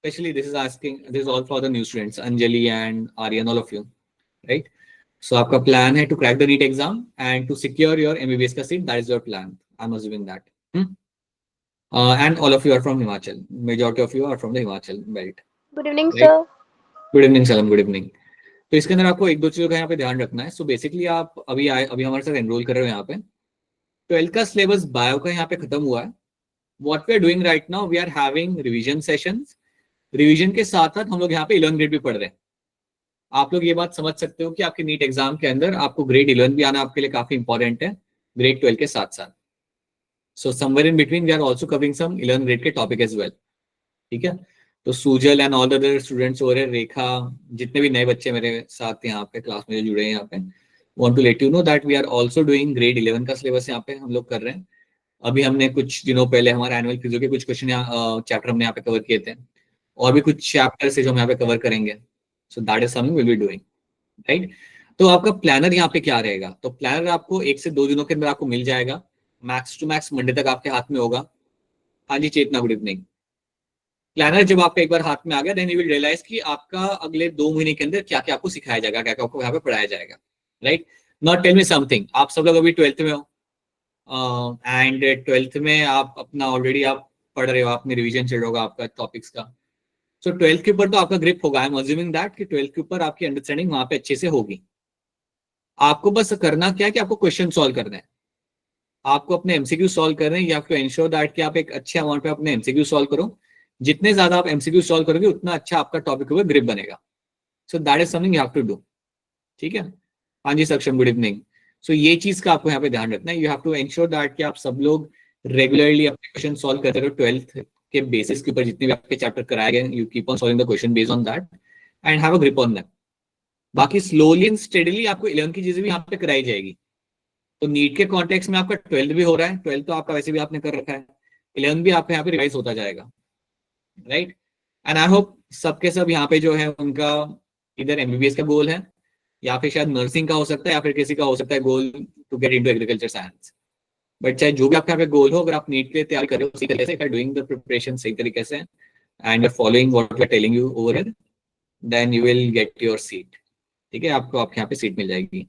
Especially this is asking, this is all for the new students, Anjali and Aryan, all of you, right? So आपका plan है to crack the NEET exam and to secure your MBBS का seat. That is your plan. I'm assuming that. And all of you are from Himachal. Majority of you are from the Himachal belt. Good evening, Right? sir. Good evening, Salam. Good evening. तो इसके अंदर आपको एक दो चीजों का यहाँ पे ध्यान रखना है. सो बेसिकली आप अभी हमारे साथ एनरोल कर रहे हो यहाँ पे. 12th का सिलेबस बायो का यहाँ पे खत्म हुआ है. What we are doing right now, we are having revision sessions. Revision के साथ साथ हम लोग यहाँ पे 11 ग्रेड भी पढ़ रहे हैं. आप लोग ये बात समझ सकते हो कि आपके नीट एग्जाम के अंदर आपको ग्रेड 11 भी आना आपके लिए काफी इंपॉर्टेंट है ग्रेड 12 के साथ साथ. So somewhere in between we are also covering some 11 grade के टॉपिक एज वेल. ठीक है. तो Sujal and all the other students और रेखा, जितने भी नए बच्चे मेरे साथ यहाँ पे क्लास में जो जुड़े हैं यहाँ पे, want to let you know that we are also doing grade 11 का सिलेबस यहाँ पे हम लोग कर रहे हैं. अभी हमने कुछ दिनों पहले हमारे एनुअल फिजियो के कुछ क्वेश्चन चैप्टर हमने यहाँ पे कवर किए थे, और भी कुछ चैप्टर से जो हम यहाँ पे कवर करेंगे. सो that is something will be doing, right. तो आपका प्लानर यहाँ पे क्या रहेगा? तो प्लानर आपको 1 से 2 दिनों के अंदर आपको मिल जाएगा. मैक्स टू मैक्स मंडे तक आपके हाथ में होगा. हाँ जी चेतना, गुड इवनिंग. प्लानर जब आपका एक बार हाथ में आ गया, देन यू विल रियलाइज कि आपका अगले 2 महीने के अंदर क्या क्या आपको सिखाया जाएगा, क्या क्या आपको यहाँ पे पढ़ाया जाएगा, right. Not tell me something. आप सब लोग अभी 12th में हो एंड 12th में आप अपना ऑलरेडी आप पढ़ रहे हो, आपने रिविजन चल रहा होगा आपका टॉपिक्स का. सो 12th के ऊपर तो आपका ग्रिप होगा. आई एम अज्यूमिंग दैट कि 12th के ऊपर आपकी अंडरस्टैंडिंग वहां पे अच्छे से होगी. आपको बस करना क्या है कि आपको क्वेश्चन सॉल्व करना है, आपको अपने एमसीक्यू सॉल्व करने हैं. You have to ensure that कि आप एक अच्छे अमाउंट पे अपने एमसीक्यू सॉल्व करो. जितने ज्यादा आप एमसीक्यू सॉल्व करोगे उतना अच्छा आपका टॉपिक के ऊपर ग्रिप बनेगा. So that is something you have to do. ठीक है. हाँ जी सक्षम, गुड इवनिंग. सो ये चीज का आपको यहाँ पे ध्यान रखना है. You have to ensure that कि आप सब लोग रेगुलरली अपने क्वेश्चन सॉल्व करते रहो 12th के बेसिस के ऊपर. जितने भी आपके चैप्टर कराए गए, you keep on solving the question based on that and have a grip on that. बाकी स्लोली एंड स्टेडीली आपको 11 की चीजें भी यहाँ पे कराई जाएगी. तो नीट के कॉन्टेक्स्ट में आपका 12th भी हो रहा है. 12th तो आपका वैसे भी आपने कर रखा है. 11 भी आपका यहाँ पे रिवाइज होता जाएगा, राइट. एंड आई होप सबके सब यहाँ पे जो है उनका इधर एमबीबीएस का गोल है, या फिर शायद नर्सिंग का हो सकता है, या फिर किसी का हो सकता है goal to get into agriculture science. But चाहे जो भी आपका यहाँ पे गोल हो, अगर आप नीट के लिए तैयारी कर रहे हो उसी तरीके से, if you are doing the preparation सही तरीके से and you are following what we are telling you over here, then you will get your seat. ठीक है, आपको आपके यहाँ पे सीट मिल जाएगी.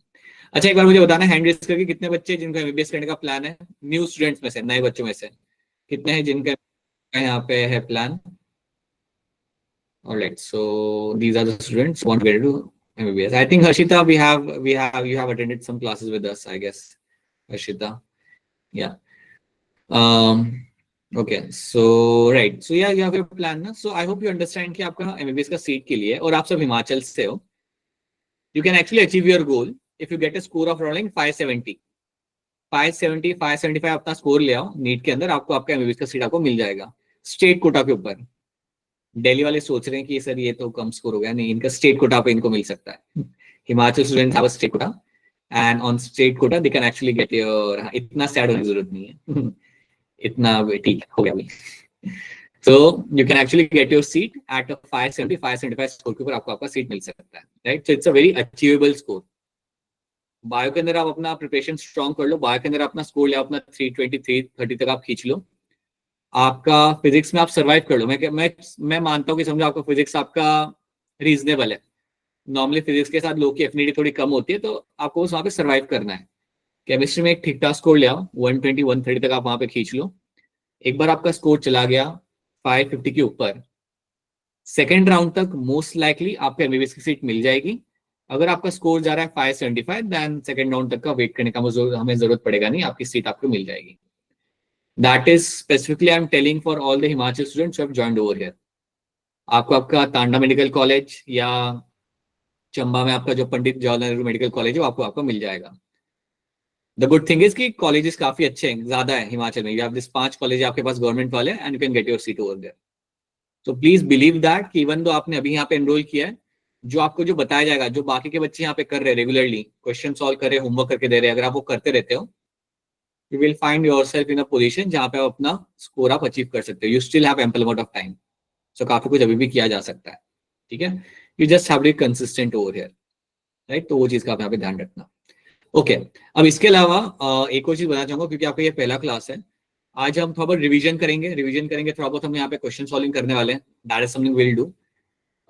अच्छा, एक बार मुझे बताना हैंड रेज करके कितने बच्चे जिनका एमबीबीएस करने का प्लान है, न्यू स्टूडेंट्स में से, नए बच्चों में से कितने हैं जिनका यहाँ पे है plan? Alright, so these are the students who want to get into MBBS. I think Harshita, you have attended some classes with us, I guess. Harshita, yeah. Okay, so right, so yeah, you have a plan ना. So I hope you understand कि आपका MBBS का seat के लिए, और आप सब हिमाचल से हो, you can actually achieve your goal if you get a score of around 570, 575 अपना स्कोर ले आओ नीट के अंदर, आपको आपका MBBS का सीट आपको मिल जाएगा स्टेट कोटा के ऊपर. दिल्ली वाले सोच रहे हैं कि सर ये तो कम स्कोर हो गया, नहीं, इनका स्टेट कोटा पे इनको मिल सकता है. Himachal students have a state quota and on state quota they can actually get your. इतना सैड होने की जरूरत नहीं है. इतना ठीक हो गया अभी. So you can actually get your seat at 575 score के ऊपर आपको आपका सीट मिल सकता है, right. So it's a very achievable score. Bio के अंदर आप अपना प्रिपरेशन स्ट्रॉन्ग कर लो, बायो के अंदर अपना स्कोर ले आओ, अपना 320-330 तक आप खींच लो. आपका फिजिक्स में आप सरवाइव कर लो. मैं मानता हूँ कि समझो आपका फिजिक्स आपका रीजनेबल है. नॉर्मली फिजिक्स के साथ लोग की एफिनिटी थोड़ी कम होती है, तो आपको बस वहाँ पे सरवाइव करना है. केमिस्ट्री में एक ठीक ठाक स्कोर ले आओ, 120-130 तक आप वहाँ पे खींच लो. एक बार आपका स्कोर चला गया 550 के ऊपर, सेकेंड राउंड तक मोस्ट लाइकली आपको एमबीबीएस की सीट मिल जाएगी. अगर आपका स्कोर जा रहा है 575, देन सेकेंड राउंड तक का वेट करने का हमें जरूरत पड़ेगा नहीं, आपकी सीट आपको मिल जाएगी. That is specifically I'm telling for all the Himachal students who have joined over here. आपको आपका टांडा मेडिकल कॉलेज या चंबा में आपका जो पंडित जवाहरलाल नेहरू मेडिकल कॉलेज है, आपको आपका मिल जाएगा. द गुड थिंग इज कि कॉलेजेस काफी अच्छे हैं, ज्यादा है हिमाचल में. यू हैव दिस 5 कॉलेज आपके पास गवर्नमेंट वाले, and you can get your seat over there. So please believe that कि इवन दो आपने अभी यहाँ पे एनरोल किया है, जो आपको जो बताया जाएगा, जो बाकी के बच्चे यहाँ पे कर रहे हैं रेगुलरली, क्वेश्चन सॉल्व कर रहे, होमवर्क करके दे रहे हैं, अगर आप वो करते रहते हो, you will find yourself in a position जहां पे आप अपना स्कोर आप अचीव कर सकते हो. You still have ample amount of time, so काफी कुछ अभी भी किया जा सकता है. ठीक है, you just have to be consistent over here, right? तो वो चीज का आप यहाँ पे ध्यान रखना. ओके, अब इसके अलावा एक और चीज बताना चाहूंगा, क्योंकि आपका ये पहला क्लास है, आज हम थोड़ा बहुत रिवीजन करेंगे. थोड़ा बहुत हम यहाँ पे क्वेश्चन सॉल्विंग करने वाले हैं. That is something will do.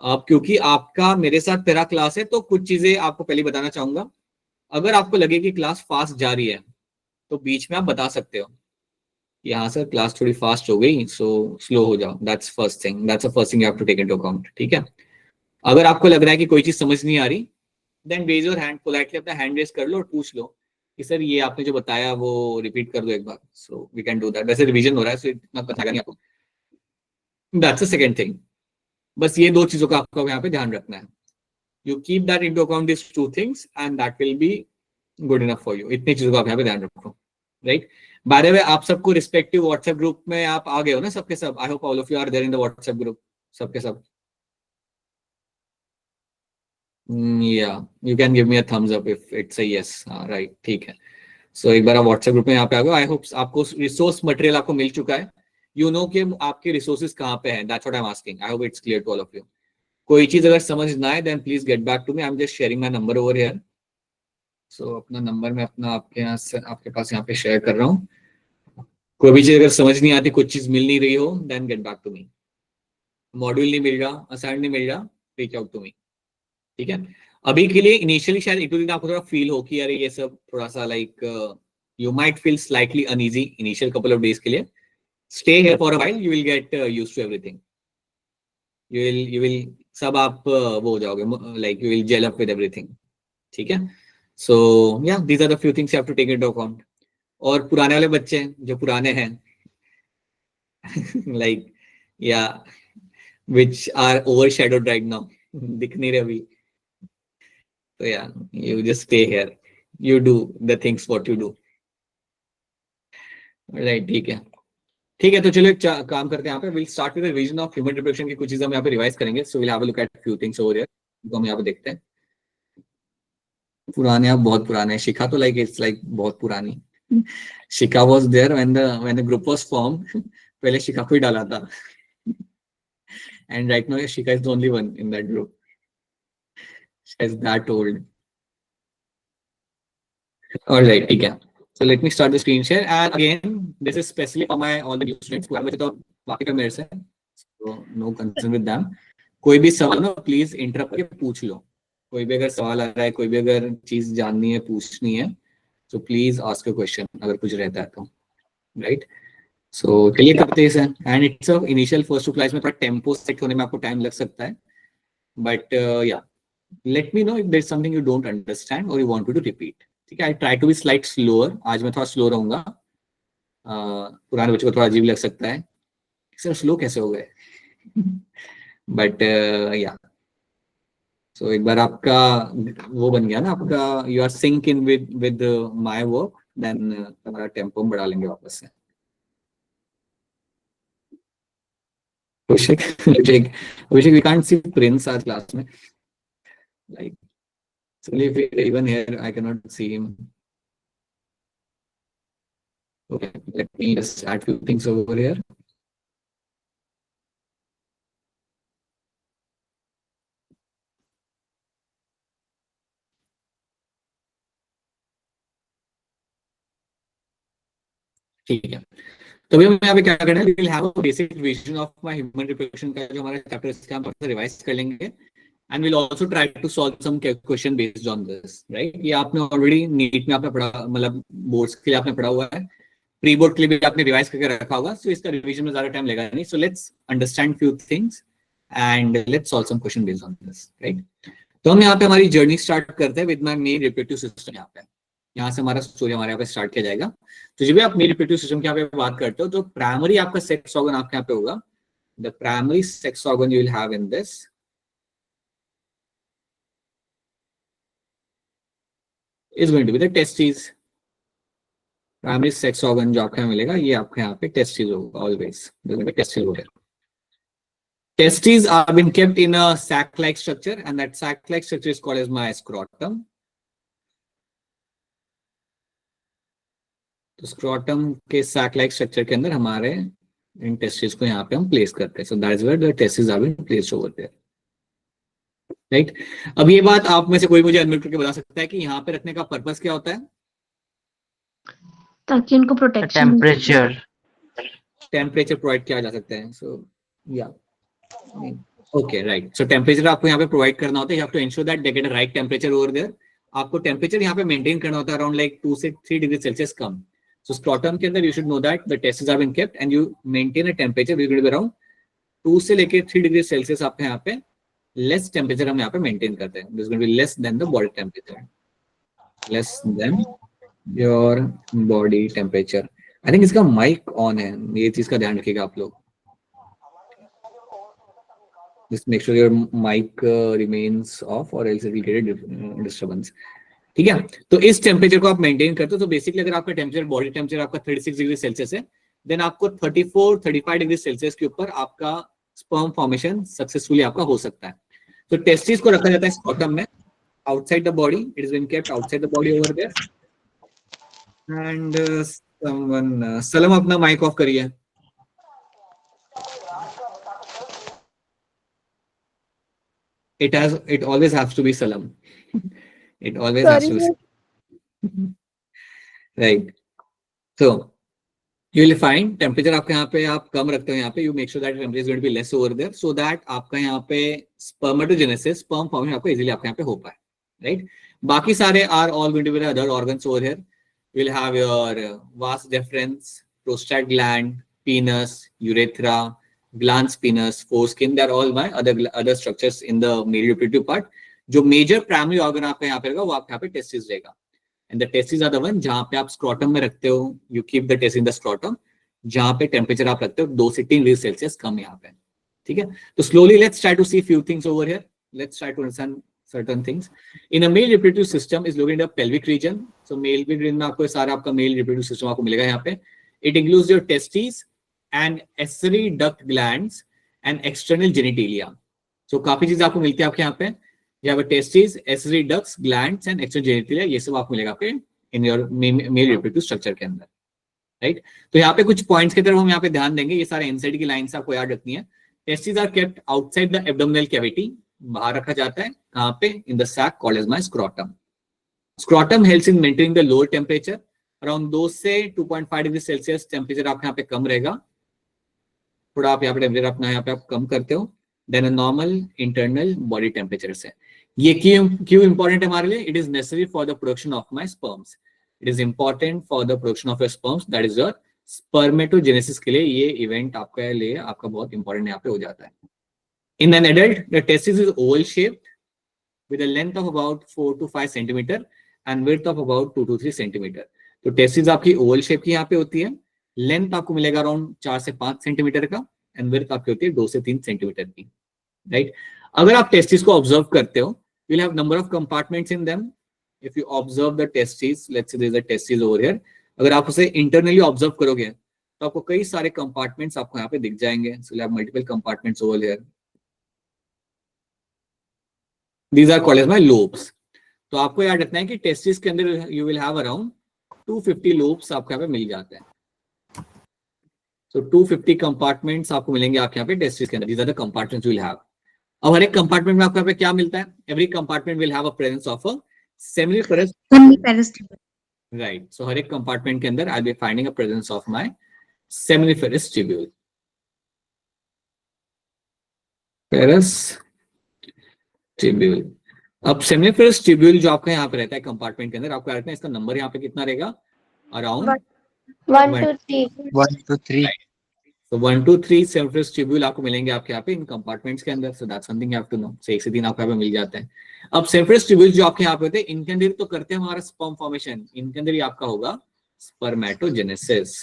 अब क्योंकि आपका मेरे साथ तेरा क्लास है तो कुछ चीजें आपको पहले बताना चाहूंगा। अगर आपको लगे कि क्लास फास्ट जा रही है तो बीच में आप बता सकते हो कि हाँ सर क्लास थोड़ी फास्ट हो गई, सो स्लो हो जाओ। That's first thing, that's the first thing you have to take into account, ठीक है। अगर आपको लग रहा है कि कोई चीज समझ नहीं आ रही, then raise your hand, politely अपना हैंड रेज कर लो और पूछ लो कि सर ये आपने जो बताया वो रिपीट कर दो एक बार, so we can do that. वैसे रिवीजन हो रहा है सो इतना बताएगा नहीं आपको। That's the second thing. बस ये दो चीजों का आपको यहाँ पे ध्यान रखना है। You keep that into account, this two things, and that will be good enough for you. इतनी चीजों का आप यहाँ पे ध्यान रखो, राइट। बाय द वे आप सबको रिस्पेक्टिव व्हाट्सएप ग्रुप में आप आ गए हो ना सबके सब? I hope all of you are there in the WhatsApp group, सबके सब। Yeah you can give me a thumbs up if it's a yes, right, ठीक है। सो एक बार आप व्हाट्सएप ग्रुप में यहाँ पे आ गए। आई होप आपको रिसोर्स मटेरियल आपको मिल चुका है। यू नो कि आपके रिसोर्सेज कहाँ पे हैं। That's what I am asking. I hope it's clear to all of you. कोई चीज अगर समझ ना आए then please get back to me. I am just sharing my number over here. So अपना नंबर मैं अपना आपके यहाँ से आपके पास यहाँ पे शेयर कर रहा हूँ। कोई भी चीज अगर समझ नहीं आती, कुछ चीज मिल नहीं रही हो, then get back to me. Module नहीं मिल रहा, असाइनमेंट नहीं मिल रहा, रीच आउट टू मी, ठीक है। अभी के लिए इनिशियली शायद एक दो दिन आपको थोड़ा फील हो कि अरे ये सब थोड़ा सा like you might feel slightly uneasy initial couple of days के लिए। Stay here for a while, you will get used to everything. You will सब आप वो हो जाओगे, like you will gel up with everything, ठीक है। So yeah these are the few things you have to take into account. और पुराने वाले बच्चे जो पुराने हैं like yeah which are overshadowed right now, दिख नहीं रहे अभी, तो या you just stay here, you do the things what you do, right, ठीक है। ठीक है, तो चलो एक काम करते हैं यहाँ पे। Will start with the revision of human reproduction की कुछ चीजें हम यहाँ पे रिवाइज करेंगे। So will have a look at few things over here, तो हम यहाँ पे देखते हैं। पुराने, आप बहुत पुराने हैं। शिखा तो लाइक इट्स लाइक बहुत पुरानी। Shikha was there when the group was form. पहले शिखा को ही डाला था, and right now Shikha is the only one in that group. She is that old. Alright, ठीक है। So let me start the screen share, and again this is specially for my all the new students who have तो बाकी तो मेरे से, so no concern with them। कोई भी सवाल ना प्लीज इंटरप्ट करके पूछ लो। कोई भी अगर सवाल आ रहा है, कोई भी अगर चीज जाननी है, पूछनी है, तो प्लीज आस्क अ क्वेश्चन अगर कुछ रहता है तो, राइट। सो चलिए करते हैं इसे। And it's a initial first two class में थोड़ा टेम्पो सेट होने में आपको टाइम लग सकता है, but yeah let me know if there is something you don't understand और यू वांट टू रिपीट, ठीक है। I try to be slight slower. आज मैं थोड़ा स्लो रहूंगा। पुराने बच्चों को थोड़ा अजीब लग सकता है, सर स्लो कैसे हो गए। बट या सो एक बार आपका वो बन गया ना आपका, you are sync in with my work, then हमारा टेम्पो बढ़ा लेंगे वापस से। Abhishek Abhishek Abhishek we can't see Prince आज क्लास में, like even here I can not see him. Okay, let me just add few things over here. ठीक है, तो अभी हम यहाँ पे क्या करना है, we will have a basic vision of my human reproduction का जो हमारा चैप्टर है हम रिवाइज कर लेंगे, and we'll also try to solve some question based on this, right। ये आपने ऑलरेडी नीट में आपने पढ़ा, मतलब बोर्ड्स के लिए आपने पढ़ा हुआ है, प्री बोर्ड के लिए भी आपने रिवाइज करके रखा होगा, सो इसका रिवीजन में ज्यादा टाइम लगेगा नहीं। So let's understand few things and let's solve some question based on this, right. तो हम यहाँ पे हमारी जर्नी स्टार्ट करते हैं with my main reproductive system. यहाँ पे यहाँ से हमारा स्टोरी हमारे यहाँ पे स्टार्ट किया जाएगा। तो जब भी आप मेन रिप्रोडक्टिव सिस्टम के यहाँ पे बात करते हो, तो प्राइमरी आपका सेक्स ऑर्गन आपके यहाँ पे होगा। The primary sex organ you will have in this is going to be the testes। Primary sex organ जो आपको यहाँ मिलेगा, ये आपके यहाँ पे टेस्टिस होगा ऑलवेज, टेस्टिस होगा। Testes are been kept in a sac-like structure, and that sac-like structure is called as my scrotum। तो स्क्रोटम के sac-like structure के अंदर हमारे इन टेस्टिस को यहाँ पे हम प्लेस करते हैं। So that is where the testes are been placed over there, right। अब ये बात आप में से कोई मुझे अनम्यूट करके बता सकता है कि यहाँ पे रखने का पर्पस क्या होता है? ताकि उनको प्रोटेक्शन, टेम्परेचर टेम्परेचर प्रोवाइड किया जा सकता है। सो या ओके राइट, सो टेम्परेचर आपको यहाँ पे प्रोवाइड करना होता है, you have to ensure that they get a right temperature over there. आपको टेम्परेचर यहाँ पे मेंटेन करना होता है अराउंड लाइक 2 से 3 डिग्री सेल्सियस कम। सो स्क्रॉटम के अंदर you should know that the testes are been kept and you maintain a temperature will be around 2 से लेके 3 डिग्री सेल्सियस आपके यहाँ पे लेस टेम्परेचर हम यहाँ पे मेंटेन करते हैं, this will be less than the body temperature, less than your body temperature. I think इसका माइक ऑन है, ये चीज का ध्यान रखिएगा आप लोग। Just make sure your mic remains off or else it will get a disturbance. ठीक है, तो इस टेम्परेचर को आप मेंटेन करते हो। तो बेसिकली अगर आपका टेम्परेचर बॉडी टेम्परेचर आपका 36 डिग्री सेल्सियस है, देन आपको 34-35 डिग्री सेल्सियस के ऊपर आपका स्पर्म फॉर्मेशन सक्सेसफुली आपका हो सकता है। तो टेस्टिस को रखा जाता है स्क्रॉटम में, outside the body, it is been kept outside the body over there. And someone सलम अपना माइक ऑफ करिए। It always has to be Salam. It always has to be right. So you will find temperature आपके यहाँ पे आप कम रखते हो, यहाँ पे you make sure that temperature is going to be less over there so that आपका यहाँ पे spermatogenesis sperm formation आपको easily आपके यहाँ पे हो पाए, right? बाकी सारे are all going to be the other organs over here. You will have your vas deferens, prostate gland, penis, urethra, glans penis, foreskin, they are all my other structures in the male reproductive part. जो major primary organ आपका यहाँ पे रहेगा वो आपके यहाँ पे testis रहेगा, and the testes are the one जहाँ पे आप scrotum में रखते हो, you keep the testis in the scrotum, जहाँ पे temperature आप रखते हो 2 से 3 डिग्री सेल्सियस कम यहाँ पे, ठीक है। तो slowly let's try to see few things over here, let's try to understand certain things. In a male reproductive system is located in the pelvic region, so male region में आपको सारा आपका male reproductive system आपको मिलेगा यहाँ पे। It includes your testes and accessory duct glands and external genitalia. So काफी चीजें आपको मिलती है आपके यहाँ पे, you have a testes, accessory ducts, glands and external genitalia, ये सब आपको मिलेगा आपके in your male reproductive structure के अंदर, right? तो यहाँ पे कुछ points की तरफ हम यहाँ पे ध्यान देंगे, ये सारे inside की lines आपको याद रखनी है। Testes are kept outside the abdominal cavity, बाहर रखा जाता है, कहाँ पे? In the sac called as my scrotum. Scrotum helps in maintaining the lower temperature, around 2 से 2.5 डिग्री सेल्सियस टेम्परेचर आपके यहाँ पे कम रहेगा, थोड़ा आप यहाँ पे टेम्परेचर अपना यहाँ पे आप कम करते हो then a normal internal body temperature से। ये क्यों इंपॉर्टेंट है हमारे लिए? It is necessary for the production of my sperms, it is important for the production of your sperms, that is your spermatogenesis के लिए ये इवेंट आपके लिए आपका बहुत इंपॉर्टेंट यहाँ पे हो जाता है। In an adult the testis is Oval shaped with a length of about 4 to 5 centimetre and width of about 2 to 3 centimetre. तो टेस्टिस आपकी ओवल शेप की यहाँ पे होती है, लेंथ आपको मिलेगा अराउंड 4 से 5 सेंटीमीटर का एंड विड्थ आपकी होती है 2 से 3 सेंटीमीटर की, राइट? अगर आप टेस्टिस को ऑब्जर्व करते हो, you will have number of compartments in them. If you observe the testes, let's say there is a testis over here, अगर आप उसे internally observe करोगे तो आपको कई सारे compartments आपको यहाँ पे दिख जाएंगे. So you have multiple compartments over here. These are called as my lobes. तो आपको याद रखना है कि testis के अंदर you will have around 250 lobes आपको यहाँ पे मिल जाते हैं. So 250 compartments आपको मिलेंगे आपके यहाँ पे testis के अंदर. These are the compartments you will have. अब हर एक कंपार्टमेंट में आपको यहाँ पे क्या मिलता है? Every compartment will have a presence of a seminiferous tubule, right? So हर एक कंपार्टमेंट के अंदर I will be finding a presence of my seminiferous tubule, ferous tubule. अब सेमिनिफेरस ट्यूब्यूल जो आपका यहाँ पे रहता है कंपार्टमेंट के अंदर, आपको याद रखना है इसका नंबर यहाँ पे कितना रहेगा? Around 1 to 3 1 to 3. तो 1 to 3 सेमिनिफेरस ट्यूब्यूल आपको मिलेंगे आपके यहाँ पे इन कंपार्टमेंट्स के अंदर। So that's something you have to know. से 1 से 3 आपको यहाँ पे मिल जाते हैं। अब सेमिनिफेरस ट्यूब्यूल जो आपके यहाँ पे होते हैं, इनके अंदर तो करते हैं हमारा स्पर्म फॉर्मेशन, इनके अंदर ही आपका होगा स्पर्मेटोजेनेसिस।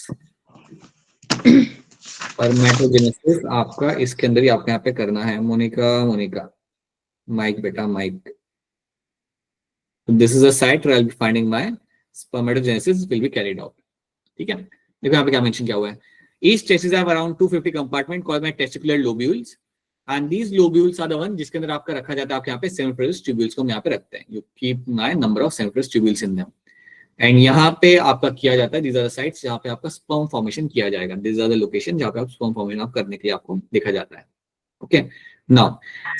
स्पर्मेटोजेनेसिस आपका इसके अंदर ही आपके यहाँ पे करना है। मोनिका माइक बेटा mike. This is a site where I will be finding my spermatogenesis will be carried out. ठीक है, देखो यहाँ पे क्या मेंशन किया हुआ है। Each testis have around 250 compartment called by testicular lobules, and these lobules are the one जिसके अंदर आपका रखा जाता है आपके यहाँ पे seminiferous tubules को हम यहाँ पे रखते हैं। You keep my number of seminiferous tubules in them, and यहाँ पे आपका किया जाता है these are the sites जहाँ पे आपका sperm formation किया जाएगा। These are the location जहाँ पे आप sperm formation आप करने के लिए आपको देखा जाता है। Okay, now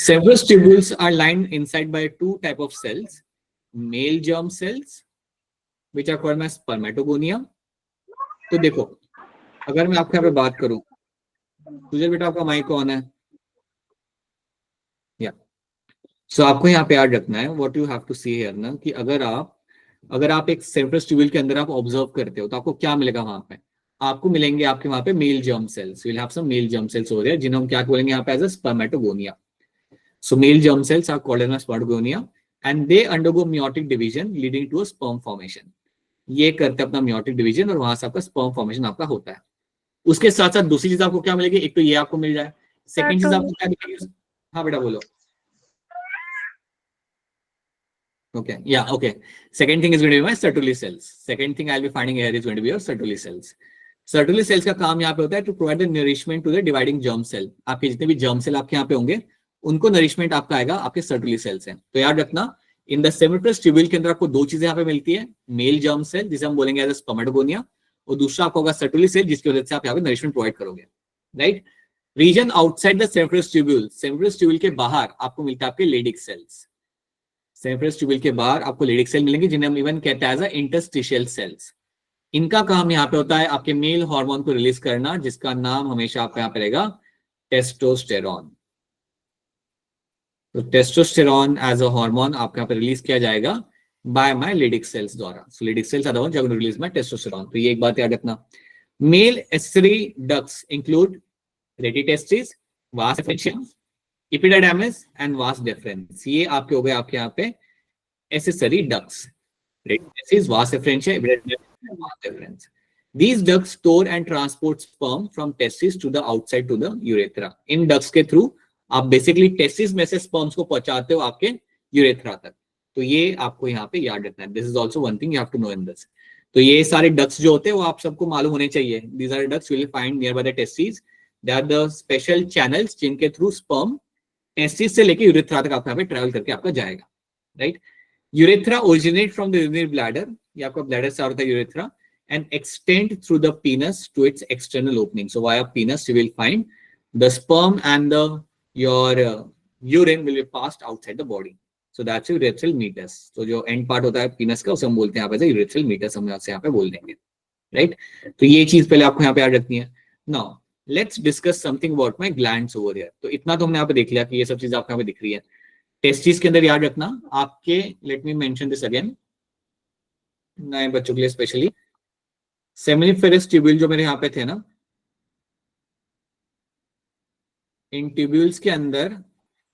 seminiferous tubules are lined inside by 2 type of cells, male germ cells which are called my spermatogonia। तो देखो अगर मैं आपके यहाँ पे बात करूं, तुझे बेटा आपका माइक ऑन है? सो आपको यहाँ पे याद रखना है what you have to see here ना, कि अगर आप एक सेम्प्रोस ट्यूब्यूल के अंदर आप ऑब्जर्व करते हो तो आपको क्या मिलेगा वहां पे, आपको मिलेंगे आपके वहां पे male germ cells, will have some male germ cells हो रहे हैं जिन्हें हम क्या बोलेंगे यहाँ पे as a spermatogonia. So male germ cells are called as spermatogonia and they undergo meiotic division leading to a sperm formation. ये करते हैं अपना meiotic division और वहां से आपका sperm formation आपका होता है. उसके साथ साथ दूसरी चीज आपको क्या मिलेगी, एक तो ये आपको मिल जाए, सेकंड चीज आपको क्या मिलेगी. हाँ बेटा बोलो. Okay, yeah, okay. Second thing is going to be my Sertoli cells. Second thing I'll be finding here is going to be your Sertoli cells. Sertoli cells का काम यहाँ पे होता है to provide the nourishment to the dividing germ cell. आपके जितने भी germ cell आपके यहाँ पे होंगे उनको नरिशमेंट आपका आएगा आपके सर्टुली सेल से. तो याद रखना इन द सेमिप्रस ट्यूब्यूल के अंदर आपको दो चीजें यहाँ पे मिलती है, मेल जर्म सेल जिसे हम बोलेंगे एज स्पर्मेटोगोनिया, और दूसरा आपको होगा सर्टुली सेल जिसकी वजह से आप यहाँ पे नरिशमेंट प्रोवाइड करोगे. Right. Region outside the seminiferous tubule के बाहर आपको मिलता है आपके लेडिक सेल्स. सेमिप्रस ट्यूब्यूल के बाहर आपको लेडिक सेल मिलेंगे जिन्हें हम इवन कहते हैं एज इंटरस्टिशियल सेल्स. इनका काम यहाँ पे होता है आपके मेल हार्मोन को रिलीज करना जिसका नाम हमेशा आपका यहाँ पे रहेगा टेस्टोस्टेरॉन. तो टेस्टोस्टेरॉन एज अ हार्मोन आपके यहाँ पे रिलीज किया जाएगा बाय माय लेडिक सेल्स द्वारा. So Leydig cells are the one जो रिलीज माय टेस्टोस्टेरॉन. तो ये एक बात याद रखना. Male accessory ducts include rete testis, vas efferentia, epididymis and vas deferens. ये आपके हो गए आपके यहाँ पे accessory ducts. Rete testis, vas efferentia, epididymis and vas deferens. These ducts store and transport sperm from testis to the outside to the urethra. In ducts के through आप basically testis में से स्पर्म्स को पहुंचाते हो आपके यूरेथ्रा तक. तो ये आपको यहाँ पे याद रखना है. This is also one thing you have to know in this. तो ये सारे डक्ट्स जो होते हैं वो आप सबको मालूम होने चाहिए. These are ducts you will find near by the testis. They are the special channels जिनके थ्रू स्पर्म टेस्टिस से लेके यूरेथ्रा तक आपका यहाँ पे ट्रेवल करके आपका जाएगा. Right. Urethra originate from the urinary bladder. ये आपका ब्लैडर से आता है urethra and extend through the penis to its external opening. So via penis you will find the sperm and your urine will be passed outside the body. So that's your urethral meatus. So जो end part होता है penis का उसे हम बोलते हैं यहाँ पे urethral meatus, हम यहाँ पे बोल देंगे. Right? तो ये चीज पहले आपको यहाँ पे याद रखनी है. Now let's discuss something about my glands over here. तो इतना तो हमने यहाँ पे देख लिया कि ये सब चीज आपको यहाँ पे दिख रही है. टेस्टिस के अंदर याद रखना आपके, let me mention this again, नए बच्चों के लिए स्पेशली, सेमिनिफेरस ट्यूब्यूल जो मेरे यहाँ पे थे ना, इन ट्यूब्यूल्स के अंदर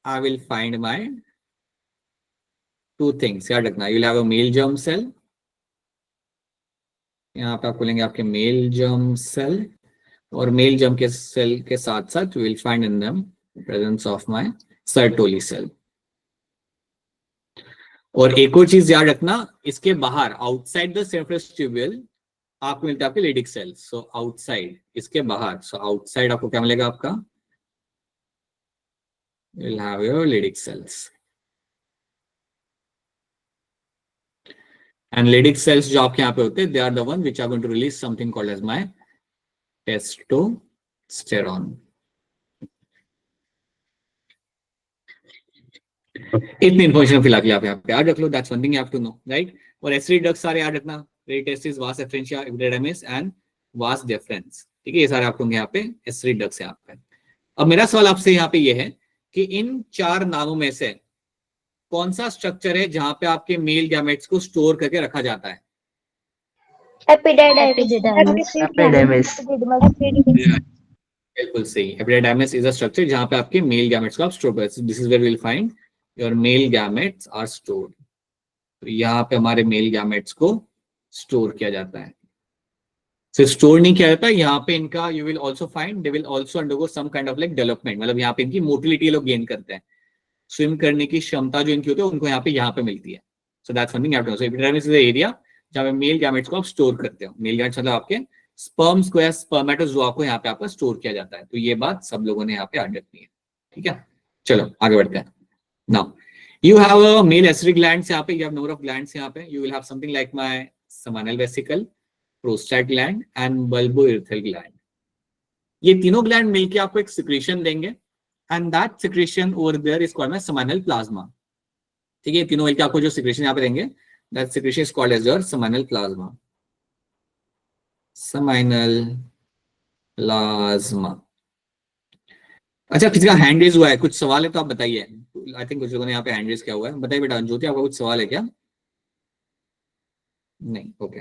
I will find my two things. याद रखना, you will have a male germ cell. यहाँ पे आप बोलेंगे आपके मेल जर्म सेल, और मेल जर्म के सेल के साथ साथ you will find in them presence of my Sertoli cell. और एक और चीज याद रखना, इसके बाहर आउटसाइड द सेमिनिफेरस ट्यूब्यूल आपको मिलता है आपके लेडिक सेल्स. सो आउटसाइड, इसके बाहर, सो आउटसाइड आपको क्या मिलेगा आपका, you will have your Leydig cells. And Leydig cells जो आपके यहाँ पे होते हैं, they are the one which are going to release something called as my testosterone. इतनी इन्फॉर्मेशन फिलहाल के आप यहाँ पे याद रख लो. That's one thing you have to know, right? और एसिडी डक्ट्स सारे याद रखना, rete testis, vas efferentia, epididymis and vas deference. ठीक है, ये सारे आपको यहाँ पे एसिडी डक्ट्स यहाँ पे. अब मेरा सवाल आपसे यहाँ पे ये है कि इन चार नामों में से कौन सा स्ट्रक्चर है जहां पे आपके मेल गैमेट्स को स्टोर करके रखा जाता है? Epididymis. बिल्कुल सही. एपिडिडाइमिस इज अ स्ट्रक्चर जहां पे आपके मेल गैमेट्स को आप स्टोर करते हैं. This is where we will find your male gametes are stored. तो यहाँ पे हमारे मेल गैमेट्स को स्टोर किया जाता है. सिर्फ स्टोर नहीं किया जाता, यहाँ पे इनका you will also find they will also undergo some kind of like development. मतलब यहाँ पे इनकी मोटिलिटी लोग गेन करते हैं, स्विम करने की क्षमता जो इनकी होती है उनको यहाँ पे मिलती है. So that's one thing you have to know. So epididymis is the area जहाँ पे मेल गैमेट्स को आप स्टोर करते हो. मेल गैमेट्स मतलब आपके स्पर्म्स को या स्पर्मेटोजोआ को यहाँ पे आपका स्टोर किया जाता है. तो ये बात सब लोगों ने यहाँ पे याद रखनी है. ठीक है, चलो आगे बढ़ते हैं. Now you have a male acidic glands. यहाँ पे you have number of glands. यहाँ पे you will have something like my seminal vesicle, prostate gland and bulbourethral gland. ये तीनों gland मिलके आपको एक secretion देंगे and that secretion over there is called my seminal plasma. ठीक है, तीनों मिलके आपको जो secretion यहाँ पे देंगे, that secretion is called as your seminal plasma. Seminal plasma. अच्छा, किसी का हैंड रेज हुआ है, कुछ सवाल है तो आप बताइए. आई थिंक कुछ लोगों ने यहाँ पे हैंड रेज किया हुआ है। बताइए बेटा ज्योति, आपका कुछ सवाल है क्या? नहीं, okay,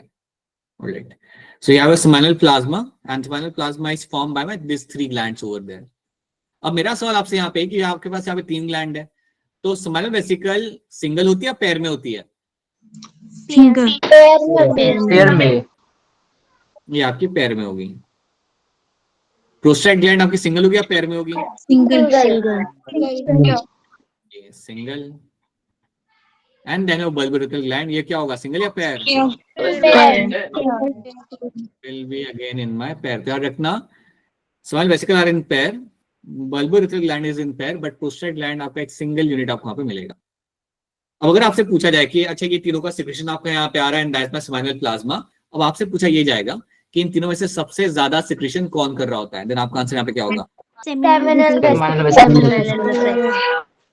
alright. So you have a seminal plasma and seminal plasma is formed by these 3 glands over there. अब मेरा सवाल आपसे यहाँ पे कि आपके पास यहाँ पे 3 ग्लैंड है, तो seminal वेसिकल सिंगल होती है, पैर में होती है? सिंगल पैर में। ये आपकी पैर में होगी। प्रोस्टेट ग्लैंड आपकी सिंगल होगी या पैर में होगी? सिंगल। एंड देन बल्बोरेथ्रल ग्लैंड, ये क्या होगा, सिंगल या पैर? Will be again in my पैर। याद रखना, स्मॉल वेसिकल आर इन पैर, बल्बोरेथ्रल ग्लैंड इज इन पैर, बट प्रोस्टेट ग्लैंड आपका एक सिंगल यूनिट आपको वहां पे मिलेगा। अब अगर आपसे पूछा जाए कि अच्छा ये तीनों का सिक्रेशन आपका यहाँ पे आ रहा है and that's my seminal plasma, अब आपसे पूछा ये जाएगा कि इन तीनों में से सबसे ज्यादा सिक्रेशन कौन कर रहा होता है, देन आपका आंसर यहाँ पे क्या होगा?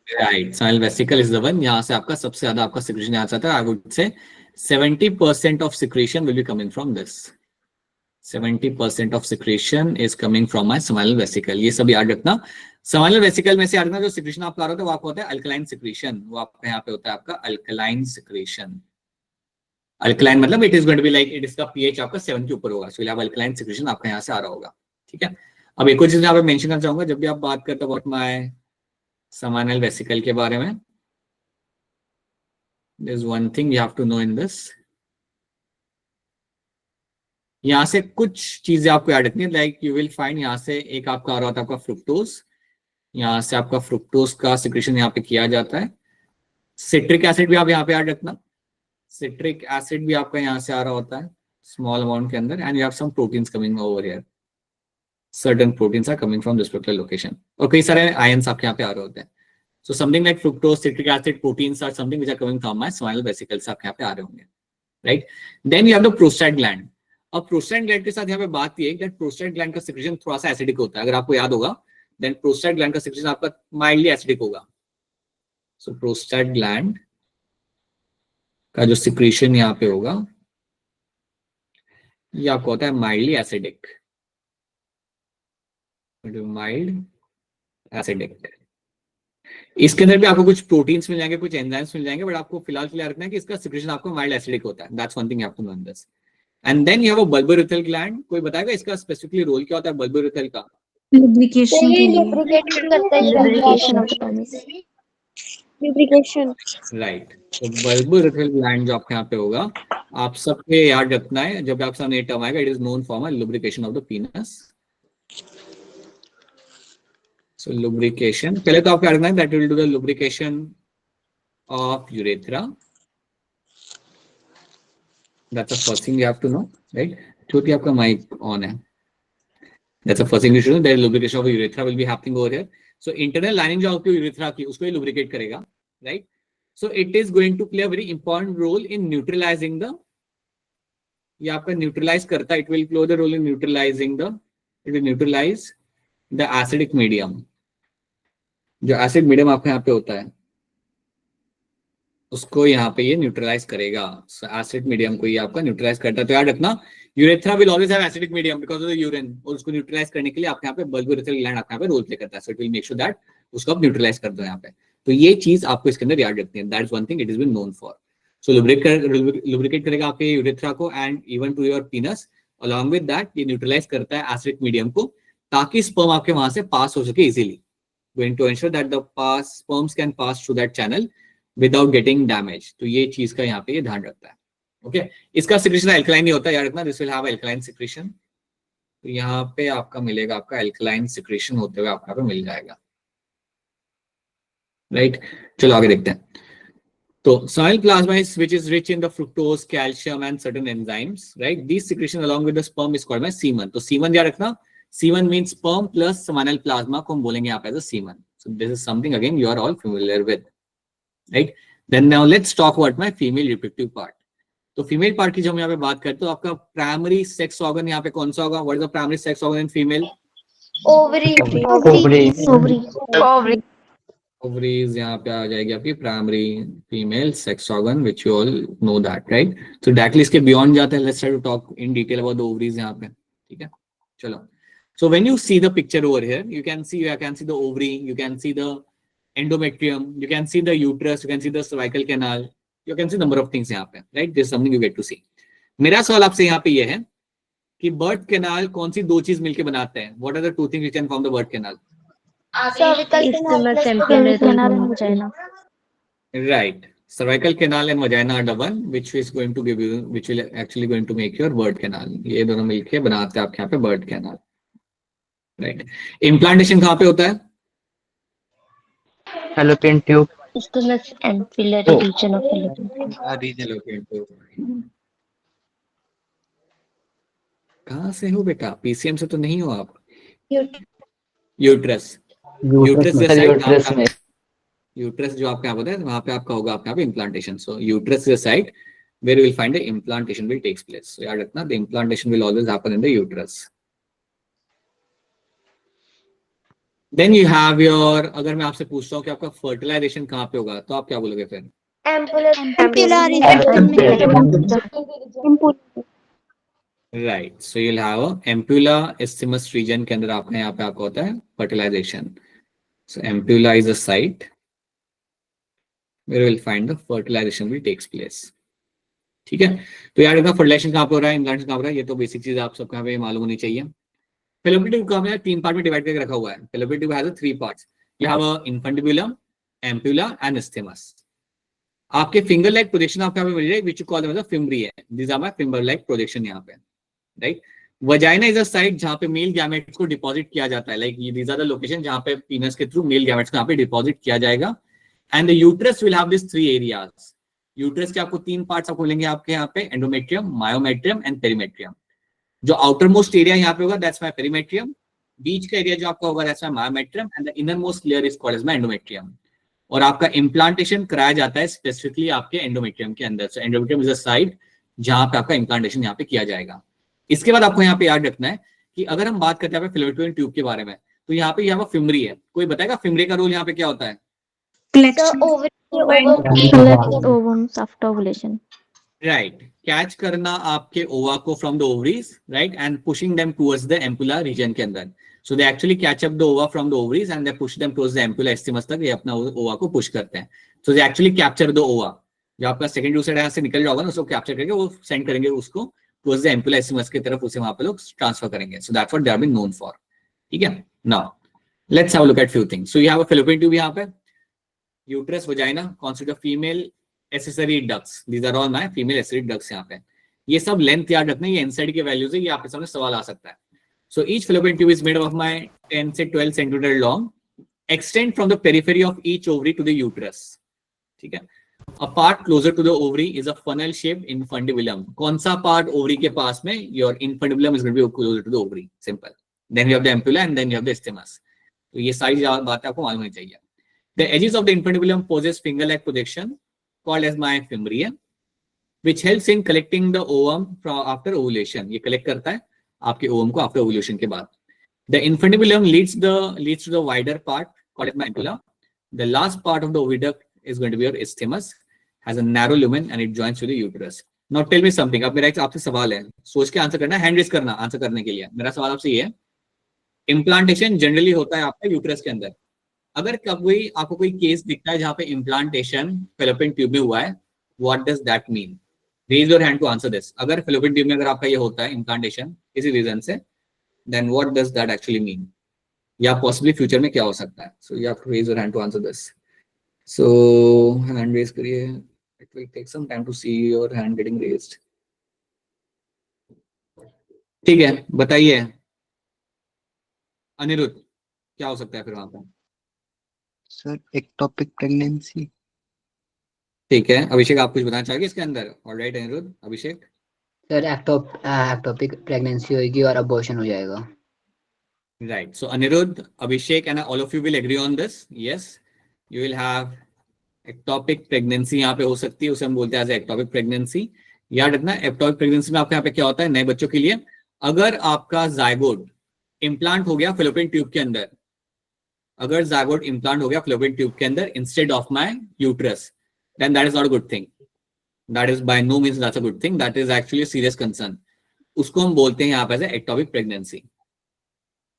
Right, seminal vesicle is the one. यहाँ से आपका सबसे ज्यादा आपका सिक्रेशन यहाँ से आता है। I would say 70% of secretion will be coming from this. 70% of secretion is coming from my seminal vesicle. ये सब याद रखना। सेमिनल वेसिकल में से याद रखना जो सिक्रेशन आपका आ रहा होता है वो आपको होता है अल्कलाइन सिक्रेशन। वो आपका यहाँ पे होता है आपका अल्कलाइन सिक्रेशन। अल्कलाइन मतलब it is going to be like, it इसका पीएच आपका 7 के ऊपर होगा, सो आप अल्कलाइन सिक्रेशन आपका यहाँ से आ रहा होगा। ठीक है, अब एक और चीज यहाँ पे मेंशन करना चाहूंगा, जब भी आप बात करते हो अबाउट माय सेमिनल वेसिकल के बारे में, there's one thing you have to know in this. यहाँ से कुछ चीजें आपको याद रखनी है, लाइक यू विल फाइंड यहाँ से एक आपका आ रहा होता है आपका फ्रुक्टोज। यहाँ से आपका फ्रुक्टोज का सिक्रेशन यहाँ पे किया जाता है। सिट्रिक एसिड भी आप यहाँ पे याद रखना, सिट्रिक एसिड भी आपका यहाँ से आ रहा होता है स्मॉल अमाउंट के अंदर, and you have some proteins coming over here. Certain proteins are coming from this particular location, और कई सारे आयंस आपके यहाँ पे आ रहे होते हैं। So something like fructose, citric acid, proteins are something which are coming from my seminal vesicles आपके यहाँ पे आ रहे होंगे, right? Then you have the prostate gland. अब प्रोस्टेट ग्लैंड के साथ यहाँ पे बात ये है कि प्रोस्टेट ग्लैंड का सिक्रेशन थोड़ा सा एसिडिक होता है, अगर आपको याद होगा, देन प्रोस्टेट ग्लैंड का सिक्रेशन आपका माइल्डली एसिडिक होगा। सो प्रोस्टेट ग्लैंड का जो सिक्रेशन यहाँ पे होगा ये आपको होता है माइल्डली एसिडिक, माइल्ड एसिडिक। इसके अंदर भी आपको कुछ प्रोटीन्स मिल जाएंगे, कुछ एंजाइम्स मिल जाएंगे, बट आपको फिलहाल के लिए रखना है कि इसका सिक्रेशन आपको माइल्ड एसिडिक होता है। That's one thing you have to know this. And then you have a bulbourethral gland. कोई बताएगा इसका स्पेसिफिकली रोल क्या होता है बल्बोरेथ्रल का? लुब्रिकेशन राइट, तो बल्बोरेथ्रल ग्लैंड जो आपके यहाँ पे होगा, आप सबके याद रखना है जब आपके सामने टर्म आएगा, it is known for lubrication of the पीनस। So lubrication, पहले तो आपको याद रखना है that will do the lubrication of urethra. That's the first thing you have to know, right? क्योंकि आपका mic on है. That's the first thing you should know. That lubrication of urethra will be happening over here. So internal lining जो आपकी urethra की उसको ही lubricate करेगा, right? So it is going to play a very important role in neutralizing the, ये आपका neutralize करता है, it will play the role in neutralizing the, it will neutralize the acidic medium. जो acid medium आपके यहाँ पे होता है उसको यहाँ पे ये न्यूट्रलाइज करेगा। एसिड मीडियम को ये आपका न्यूट्रलाइज करता है। तो याद रखना, urethra will always have acidic medium because of the urine, और उसको न्यूट्रलाइज करने के लिए आपके यहाँ पे बल्बोरेथ्रल ग्लैंड आपके यहाँ पे रोल प्ले करता है। So it will make sure that उसको आप न्यूट्रलाइज कर दो यहाँ पे। तो ये चीज आपको इसके अंदर याद रखनी है। That is one thing it is been known for. So lubricate करेगा आपके यूरेथ्रा को and even to your penis. Along with that ये न्यूट्रलाइज करता है एसिडिक मीडियम को, ताकि स्पर्म आपके वहां से पास हो सके easily, going to ensure that the sperms can pass through that channel without getting damaged. तो ये चीज का यहाँ पे ये ध्यान रखता है। ओके, इसका सिक्रेशन अल्कलाइन नहीं होता, याद रखना, this will have alkaline secretion. तो यहाँ पे आपका मिलेगा, आपका अल्कलाइन सिक्रेशन होते हुए आपका पे मिल जाएगा, राइट? चलो आगे देखते हैं। तो seminal plasma is which is rich in the fructose, calcium and certain enzymes, right? These secretion along with the sperm is called by semen. तो semen याद रखना, semen means sperm plus seminal plasma को हम बोलेंगे यहाँ पे as a semen. So this is something again you are all familiar with, right? Then now let's talk about my female reproductive part. तो female part की जब हम यहाँ पे बात करते हैं तो आपका प्राइमरी सेक्स ऑर्गन यहाँ पे कौन सा होगा? What is the primary sex organ in female? Ovaries यहाँ पे आ जाएगी आपकी primary female sex organ, which you all know that, right? So directly इसके बियॉन्ड जाते हैं। Let's try to talk in detail about the ovaries यहाँ पे, ठीक है? चलो, so when you see the picture over here, you can see the ovary, you can see the endometrium, you can see the uterus, you can see the cervical canal, you can see number of things यहाँ पे, right? This is something you get to see. मेरा सवाल आपसे यहाँ पे ये है कि बर्थ कैनाल कौन सी दो चीज मिलके बनाते हैं? What are the two things which can form the birth canal? Isthmus, ampulla, vagina. Right. Cervical canal and vagina are the one which is going to give you, which will actually going to make your birth canal. ये दोनों मिलके बनाते हैं आपके यहाँ पे birth canal. Right. Implantation कहाँ पे होता है? fallopian tube. Isthmus, ampulla, Oh. region of fallopian tube. Fallopian tube. कहाँ से हो बेटा? पीसीएम से तो नहीं हो आप? यूट्रस. Uterus में. यूट्रस जो आपका यहाँ होता है वहां पे आपका होगा आपका यहाँ पे implantation. So uterus is site where you will find the implantation will takes place. So याद रखना the implantation will always happen in the uterus. Then you have your, अगर मैं आपसे पूछता हूँ कि आपका फर्टिलाइजेशन कहाँ पे होगा तो आप क्या बोलोगे फिर? Right. So you'll have ampulla isthmus region के अंदर आपका यहाँ पे आपका होता है fertilization. So ampulla is a site where you will find the fertilization will takes place. ठीक है. तो यार इसका फर्टिलाइजेशन कहाँ पे हो रहा है, इम्प्लांटेशन कहाँ पे हो रहा है, ये तो बेसिक चीज आप सबको यहाँ पे मालूम होनी चाहिए. fallopian tube को हमने तीन पार्ट में डिवाइड करके रखा हुआ है. fallopian tube has three parts. You have a infundibulum, ampulla and isthmus. आपके फिंगर लाइक प्रोजेक्शन आपको यहाँ पे मिल रहा है which you call them as a fimbriae. These are my finger like projection यहाँ पे. Right. Vagina is a site जहाँ पे मेल गैमेट्स को डिपॉजिट किया जाता है. Like these are the location जहाँ पे पीनस के थ्रू मेल गैमेट्स को यहाँ पे डिपॉजिट किया जाएगा. And the uterus will have these three areas. Uterus के आपको तीन पार्ट्स आपको मिलेंगे आपके यहाँ पे, endometrium, myometrium and perimetrium. जो outermost area यहाँ पे होगा that's my perimetrium. बीच का एरिया जो आपका होगा that's my myometrium and the innermost layer is called as my endometrium. और आपका implantation कराया जाता है specifically आपके endometrium के अंदर. So endometrium is a site जहाँ पे आपका implantation यहाँ पे किया जाएगा. इसके बाद आपको यहाँ पे याद रखना है कि अगर हम बात करते हैं fallopian tube के बारे में तो यहाँ पे यहाँ पर फिमरी है. कोई बताएगा फिमरी का रोल यहाँ पे क्या होता है? Ovums after ovulation. Right. Catch करना आपके ओवा को from the ovaries, right, and pushing them towards the ampulla region के अंदर. So they actually catch up the ova from the ovaries and they push them towards the ampulla isthmus तक. ये अपना ova को push करते हैं. So they actually capture the ova. जो आपका सेकंड यूसेड यहाँ से निकल जाएगा ना उसको कैप्चर करके वो सेंड करेंगे उसको टुवर्ड्स द एम्पुला इस्थमस की तरफ, उसे वहां पे लोग ट्रांसफर करेंगे. So that's what they are been known for. ठीक है. Now let's have a look at few things. So you have a fallopian tube यहाँ पे. Uterus, vagina constitute of female accessory ducts. These are all my female accessory ducts यहाँ पे. ये सब length याद रखना, ये इनसाइड के वैल्यूज है, ये आपके सामने सवाल आ सकता है. So each fallopian tube is made of my 10 से 12 centimeter long, extend from the periphery of each ovary to the uterus. ठीक है. A part closer to the ovary is a funnel shaped infundibulum. कौन सा part ovary के पास में? Your infundibulum is going to be closer to the ovary. Simple. Then you have the ampulla and then you have the isthmus. तो ये सारी बातें आपको मालूम होनी चाहिए. The edges of the infundibulum possess finger-like projection called as my fimbriae, which helps in collecting the ovum after ovulation. ये collect करता है आपके ovum को after ovulation के बाद. The infundibulum leads to the wider part called as my ampulla. The last part of the oviduct is going to be your isthmus, has a narrow lumen and it joins to the uterus. Now tell me something. अब मेरा एक आपसे सवाल है, सोच के answer करना है, हैंड रेज करना आंसर करने के लिए. मेरा सवाल आपसे ये है, इम्प्लांटेशन जनरली होता है आपका यूट्रस के अंदर. अगर कभी आपको कोई केस दिखता है जहां पे इम्प्लांटेशन fallopian ट्यूब में हुआ है, what does that mean? Raise your hand to answer this. अगर fallopian ट्यूब में अगर आपका ये होता है इम्प्लांटेशन किसी रीजन से, then what does that actually mean? या पॉसिबली फ्यूचर में क्या हो सकता है? So you have to raise your hand to answer this. So hand raise करिए. It will take some time to see your hand getting raised. ठीक है, बताइए अनिरुद्ध, क्या हो सकता है फिर वहां पर? Sir ectopic pregnancy. ठीक है, अभिषेक आप कुछ बताना चाहेंगे इसके अंदर? Alright Aniruddh. Abhishek? Sir ectopic pregnancy होगी और अबॉर्शन हो जाएगा. Right. So Aniruddh, Abhishek and all of you will agree on this. Yes, you will have ectopic pregnancy यहाँ पे हो सकती है, उसे हम बोलते हैं एज एक्टोपिक प्रेगनेंसी. याद रखना, एक्टोपिक प्रेगनेंसी में आपके यहाँ पे क्या होता है नए बच्चों के लिए, अगर आपका जायगोट इम्प्लांट हो गया fallopian ट्यूब के अंदर, अगर जायगोट इम्प्लांट हो गया fallopian ट्यूब के अंदर instead of my uterus, then that is not a good thing. That is by no means that's a good thing. That is actually a serious concern. उसको हम बोलते हैं यहाँ पे ectopic pregnancy.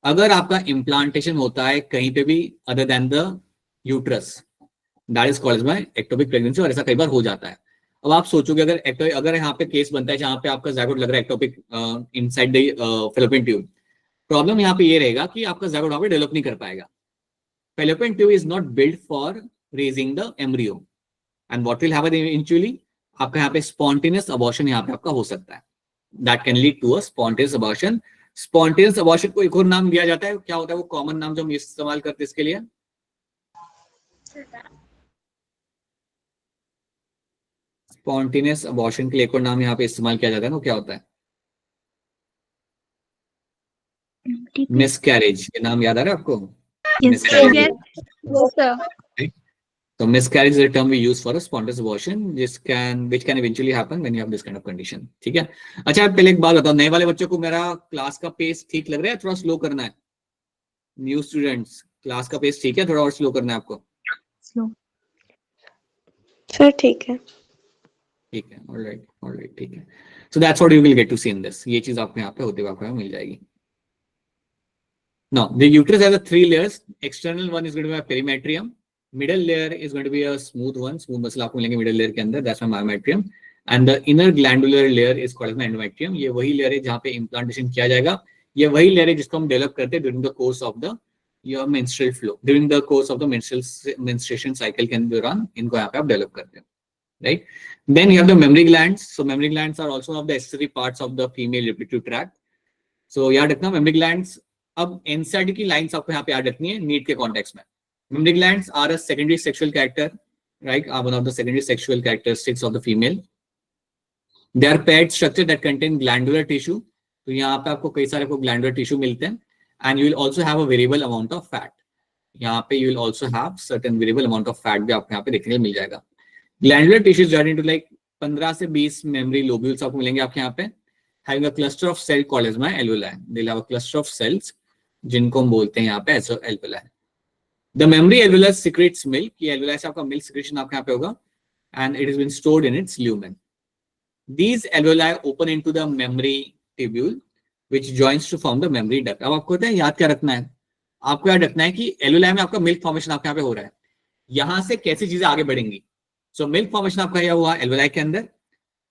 अगर आपका इम्प्लांटेशन होता है कहीं पे भी other than the uterus, that is called my ectopic pregnancy, और ऐसा कई बार हो जाता है। अब आप सोचोगे अगर यहाँ पे केस बनता है जहाँ पे आपका जायगोट लग रहा है ectopic inside the fallopian tube, problem यहाँ पे ये रहेगा कि आपका जायगोट वहां पे डेवलप नहीं कर पाएगा। Fallopian tube is not build for raising the embryo, and what will happen eventually, आपका यहाँ पे स्पॉन्टेनियस अबॉर्शन यहाँ पे आपका हो सकता है, that can lead to a spontaneous abortion. Spontaneous abortion को एक और नाम दिया जाता है, क्या होता है वो कॉमन नाम जो हम इस्तेमाल करते हैं इसके लिए? स्पॉन्टेनियस अबॉर्शन के लिए एक और नाम यहाँ पे इस्तेमाल किया जाता है ना, क्या होता है? मिसकैरेज। ये नाम याद आ रहा है आपको? Yes. Miscarriage. So miscarriage is a term we use for a spontaneous abortion, which can eventually happen when you have this kind of condition. ठीक है। अच्छा पहले एक बात बताओ, नए वाले बच्चों को मेरा क्लास का पेस ठीक लग रहा है, थोड़ा स्लो करना है? न्यू स्टूडेंट्स, क्लास का पेस ठीक है, थोड़ा और स्लो करना है आपको? Slow. सर ठीक है। ठीक है, ऑलराइट, ठीक है। So that's what you will get to see in this. ये चीज आपको यहाँ पे होते हुए आपको मिल जाएगी। Now the uterus has a 3 layers. External one is going to be a perimetrium. Middle layer is going to be a smooth one. Smooth muscle आपको मिलेंगे middle layer के अंदर. That's my myometrium. And the inner glandular layer is called as my endometrium. ये वही layer है जहाँ पे implantation किया जाएगा। ये वही layer है जिसको हम develop करते हैं during the course of the your menstrual flow. During the course of the menstruation cycle के दौरान इनको यहाँ पे आप develop करते हो, right? Then you have the mammary glands. So mammary glands are also one of the accessory parts of the female reproductive tract. So याद रखना mammary glands। अब एनसीईआरटी की लाइंस आपको यहाँ पे याद रखनी है नीट के कॉन्टेक्स्ट में। Mammary glands are a secondary sexual character, right? Are one of the secondary sexual characteristics of the female. They are paired structure that contain glandular tissue. तो यहाँ पे आपको कई सारे glandular tissue मिलते हैं, and you will also have a variable amount of fat. यहाँ पे you will also have certain variable amount of fat भी आपको यहाँ पे देखने को मिल जाएगा। Glandular tissue is divided into like 15 से 20 mammary lobules आपको मिलेंगे आपके यहाँ पे, having a cluster of cell called as my alveoli. They'll have a cluster of cells जिनको हम बोलते हैं यहाँ पे as alveoli. The mammary alveolus secretes milk. ये alveoli से आपका milk secretion आपके यहाँ पे होगा, and it has been stored in its lumen. These alveoli open into the mammary tubule, which joins to form the mammary duct. अब आपको पता है याद क्या रखना है? आपको याद रखना है कि alveoli में आपका milk formation आपके यहाँ पे हो रहा है, यहाँ से कैसी चीजें आगे बढ़ेंगी। So milk formation आपका यह हुआ alveoli के अंदर,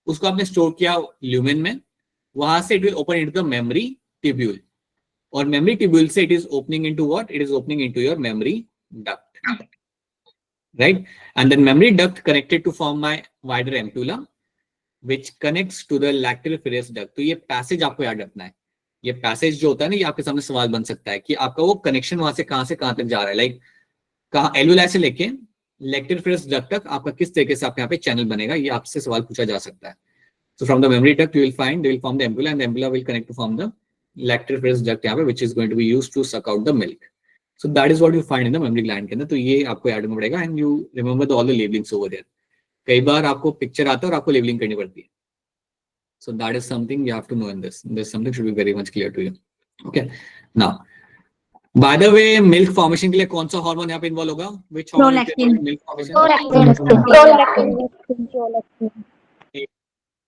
उसको आपने स्टोर किया lumen में, वहां से it will open into the mammary tubule. और memory tubule से it is opening into what? It is opening into your memory duct, right? And then memory duct connected to form my wider ampulla, which connects to the lacteal-ferrous duct. तो ये passage आपको याद रखना है। ये passage जो होता है ना, ये आपके सामने सवाल बन सकता है कि आपका वो कनेक्शन वहां से कहां तक जा रहा है, लाइक कहाँ एलुलाई से लेके lacteal-ferrous duct तक आपका किस तरीके से आपके यहाँ पे चैनल बनेगा, ये आपसे सवाल पूछा जा सकता है। So from the memory duct you will find they will form the ampulla, and the ampulla will connect to form the lacteal-ferrous duct यहाँ पे, which is going to be used to suck out the milk. So that is what you find in the mammary gland के अंदर। तो ये आपको याद रखना पड़ेगा, and you remember all the labelings over there. कई बार आपको पिक्चर आता है और आपको लेबलिंग करनी पड़ती है। So that is something you have to know in this. This something should be very much clear to you. Okay. Now, by the way, milk formation के लिए कौन सा हार्मोन यहाँ पे इन्वॉल्व होगा? Which hormone is involved in milk formation?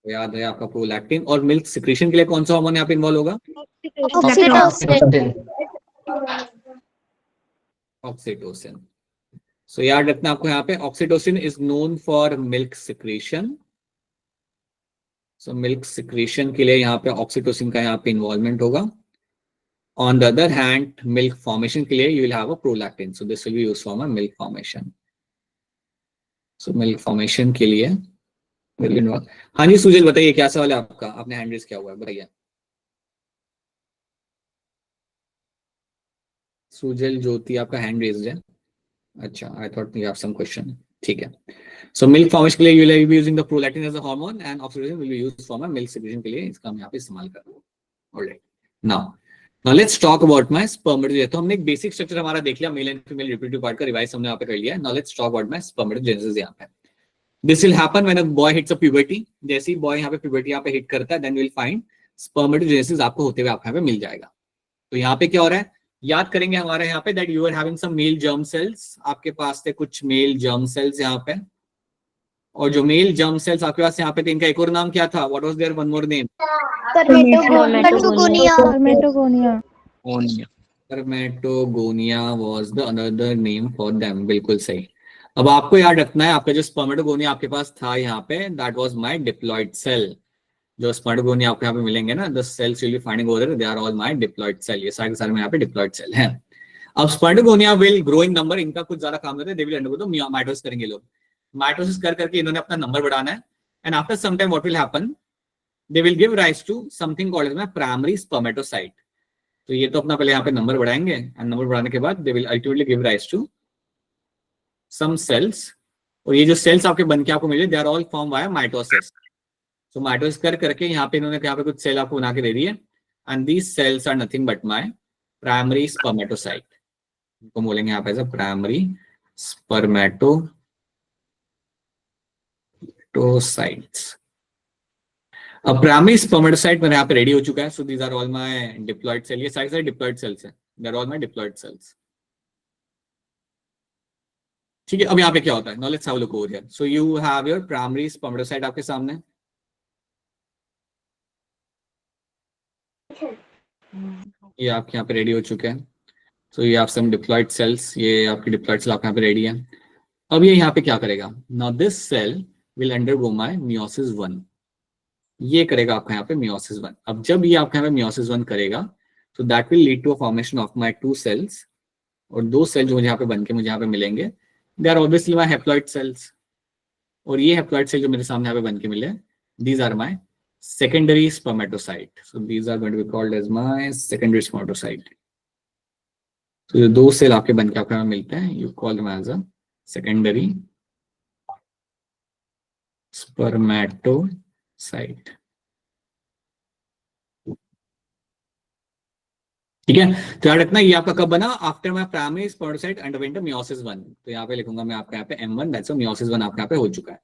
याद है आपका प्रोलैक्टिन। और मिल्क सिक्रीशन के लिए कौन सा हार्मोन यहाँ पे इन्वॉल्व होगा? ऑक्सीटोसिन। सो याद रखना आपको यहाँ पे oxytocin is known for milk secretion. So milk secretion के लिए यहाँ पे ऑक्सीटोसिन का यहाँ पे इन्वॉल्वमेंट होगा। On the other hand milk formation के लिए you will have a prolactin, so this will be used for milk formation. So milk formation के लिए हाँ जी सुजल बताइए क्या सवाल है आपका? आपने हैंड रेज किया हुआ है, बताइए। सुजल ज्योति आपका हैंड रेज्ड है। अच्छा, I thought you have some question. ठीक है। सो मिल्क फॉर्मेशन के लिए you will be using the prolactin as a hormone, and oxytocin will be used for milk secretion के लिए इसका हम यहाँ पे इस्तेमाल कर रहे हैं। Alright, now let's talk about my spermatogenesis. तो हमने एक बेसिक स्ट्रक्चर हमारा देख लिया, male and female reproductive part का रिवाइज हमने यहाँ पे कर लिया। Now let's talk about my spermatogenesis. यहाँ पे This will happen when a boy hits a puberty. जैसे ही boy यहाँ पे puberty यहाँ पे hit करता है, then we'll find spermatogenesis आपको होते हुए आपको यहाँ पे मिल जाएगा। तो यहाँ पे क्या हो रहा है, याद करेंगे हमारे यहाँ पे that you are having some male germ cells. आपके पास थे कुछ male germ cells यहाँ पे, और जो male germ cells आपके पास यहाँ पे थे, इनका एक और नाम क्या था? What was their one more name? Spermatogonia. Spermatogonia was the another name for them, बिल्कुल सही। अब आपको याद रखना है आपका जो स्पर्मेटोगोनिया आपके पास था यहाँ पे, that was my diploid cell. जो स्पर्मेटोगोनिया आपको यहाँ पे मिलेंगे ना, the cells you will be finding over there, they are all my diploid cell. ये सारे सारे में यहाँ पे डिप्लॉयड सेल हैं। अब spermatogonia will grow in number, इनका कुछ ज्यादा काम होता है, they will undergo the mitosis करेंगे लोग। माइटोसिस कर करके इन्होंने अपना नंबर बढ़ाना है, and after some time what will happen, they will give rise to something called as primary spermatocyte. तो ये तो अपना पहले यहाँ पे नंबर बढ़ाएंगे, एंड नंबर बढ़ाने के बाद they will ultimately give rise to some cells. और ये जो सेल्स आपके बन के आपको मिले, they are all form by mitosis. तो माइटोसिस कर करके यहाँ पे इन्होंने यहाँ पे कुछ सेल आपको बना के दे दी है, and these cells are nothing but my primary spermatocyte. इनको बोलेंगे यहाँ पे एज अ प्राइमरी स्पर्मेटोसाइट्स। अब प्राइमरी स्पर्मेटोसाइट मेरे यहाँ पे रेडी हो चुका है। So these are all my diploid cell. ये सारे डिप्लॉयड सेल्स हैं, they are all my diploid cells. ठीक है, अब यहाँ पे क्या होता है, now let's have a look over here. So you have your primary spermatocyte आपके सामने, ये आपके यहाँ पे रेडी हो चुके हैं। सो ये आप सम डिप्लॉयड सेल्स, ये आपकी डिप्लॉयड सेल आपके यहाँ पे रेडी है। अब ये यहाँ पे क्या करेगा, now this cell will undergo my meiosis 1। ये करेगा आपका यहाँ पे मियोसिस 1। अब जब ये आपके यहाँ पे मियोसिस 1 करेगा, तो that will lead to a formation of my 2 cells. और 2 सेल जो मुझे यहाँ पे बन के मुझे यहाँ पे मिलेंगे, they are obviously my haploid cells. और ये हैप्लॉइड सेल जो मेरे सामने यहाँ पे बन के मिले, these are my secondary spermatocyte. So these are going to be called as my secondary spermatocyte. So ये 2 सेल आपके बन के आपके में मिलते हैं, you call them as a secondary spermatocyte. ठीक है, तो याद रखना ये आपका कब बना, after my primary spermatocyte underwent meiosis 1। तो यहाँ पे लिखूंगा मैं आपके यहाँ पे M1, दैट्स मियोसिस 1 आपके यहाँ पे हो चुका है।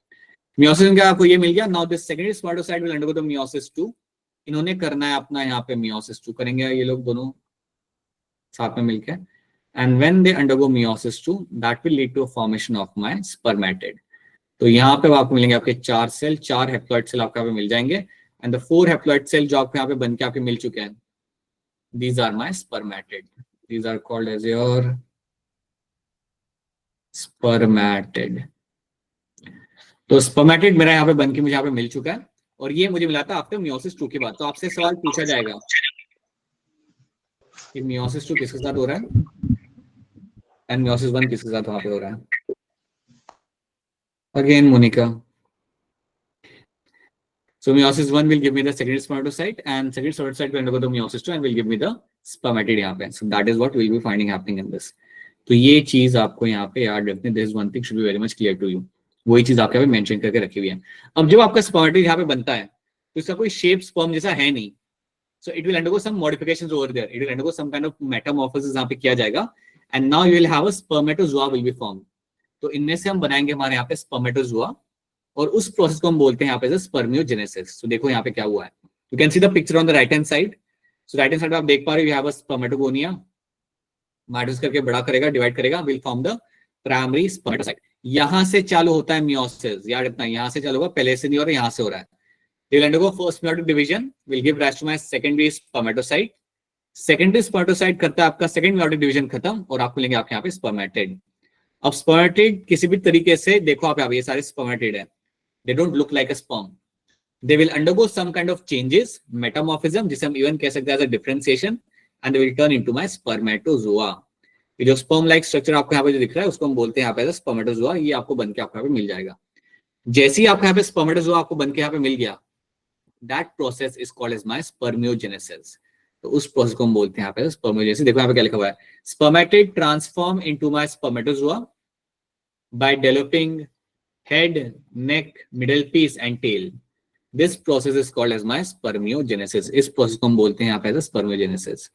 मियोसिस का आपको ये मिल गया। Now this secondary spermatocyte will undergo the meiosis 2। इन्होंने करना है अपना यहाँ पे मियोसिस 2 करेंगे ये लोग दोनों साथ में मिलकर, and when they undergo meiosis 2 that will lead to a formation of my spermatid. तो यहाँ पे आपको मिलेंगे आपके 4 सेल, 4 हैप्लॉइड सेल आपको यहाँ पे मिल जाएंगे, एंड द 4 हैप्लॉइड सेल जो आपको यहाँ पे बन के आपके मिल चुके हैं, these are my spermatid. These are called as your spermatid. तो स्पर्मेटिड मेरा यहाँ पे बन के मुझे यहाँ पे मिल चुका है, और ये मुझे मिला था आफ्टर मियोसिस 2 के बाद। तो आपसे सवाल पूछा जाएगा कि मियोसिस 2 किसके साथ हो रहा है एंड मियोसिस 1 किसके साथ वहां पे हो रहा है। Again Monika, so meiosis 1 will give me the secondary spermatocyte, and secondary spermatocyte will undergo the meiosis 2 and will give me the spermatid यहाँ पे। So that is what we will be finding happening in this. तो ये चीज आपको यहाँ पे याद रखनी, this one thing should be very much clear to you. वही चीज आपके यहाँ पे मेंशन करके रखी हुई है। अब जब आपका स्पर्मेटिड यहाँ पे बनता है, तो इसका कोई शेप स्पर्म जैसा है नहीं, so it will undergo some modifications over there. It will undergo some kind of metamorphosis यहाँ पे किया जाएगा, and now you will have a spermatozoa will be formed. तो इनमें से हम बनाएंगे हमारे यहाँ पे स्पर्मेटोजोआ, और उस प्रोसेस को हम बोलते हैं यहाँ पे स्पर्मियोजेनेसिस। तो देखो यहाँ पे क्या हुआ है, you can see the picture on the right hand side. So right hand side आप देख पा रहे हो, you have a spermatogonia, mitosis करके बड़ा करेगा, डिवाइड करेगा, will form the primary spermatocyte. यहाँ से चालू होता है मियोसिस, याद रखना यहाँ से चालू होगा, पहले से नहीं हो रहा, यहाँ से हो रहा है। They will undergo first meiotic division, will give rise to my secondary spermatocyte. Secondary spermatocyte करता है आपका second meiotic division खत्म, और आपको लेंगे आपके यहाँ पे spermatid. अब spermatid किसी भी तरीके से देखो आप यहाँ पे ये सारे spermatid है, they don't look like a sperm. They will undergo some kind of changes, metamorphism, जिसे हम even कह सकते हैं as a differentiation, and they will turn into my spermatozoa. ये जो sperm like structure आपको यहाँ पे जो दिख रहा है, उसको हम बोलते हैं यहाँ पे as a spermatozoa। ये आपको बन के आपको यहाँ पे मिल जाएगा। जैसे ही आपको यहाँ पे spermatozoa आपको बन के यहाँ पे मिल गया, that process is called as my spermiogenesis. तो उस प्रोसेस को हम बोलते हैं यहाँ पे स्पर्मियोजेनेसिस। देखो यहाँ पे क्या लिखा हुआ है, spermatid transform into my spermatozoa by developing head, neck, middle piece and tail. This process is called as my spermiogenesis. इस प्रोसेस को हम बोलते हैं यहाँ पे spermiogenesis.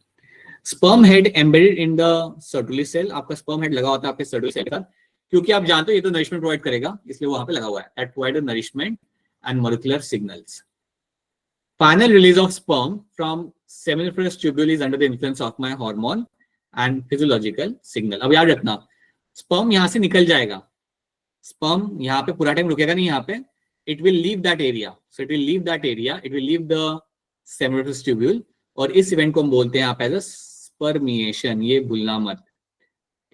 Sperm head embedded in the Sertoli cell. आपका sperm head लगा होता है आपके Sertoli cell का, क्योंकि आप जानते हो ये तो nourishment प्रोवाइड करेगा, इसलिए वो वहां पे लगा हुआ है। That provide nourishment and molecular signals. Final release of sperm from seminiferous tubule is under the influence of my hormone and physiological signal. अब याद रखना, sperm यहाँ से निकल जाएगा, sperm यहाँ पे पूरा टाइम रुकेगा नहीं, यहाँ पे it will leave that area. So it will leave that area, it will leave the seminiferous tubule, और इस इवेंट को हम बोलते हैं यहाँ पे स्पर्मिएशन, ये भूलना मत।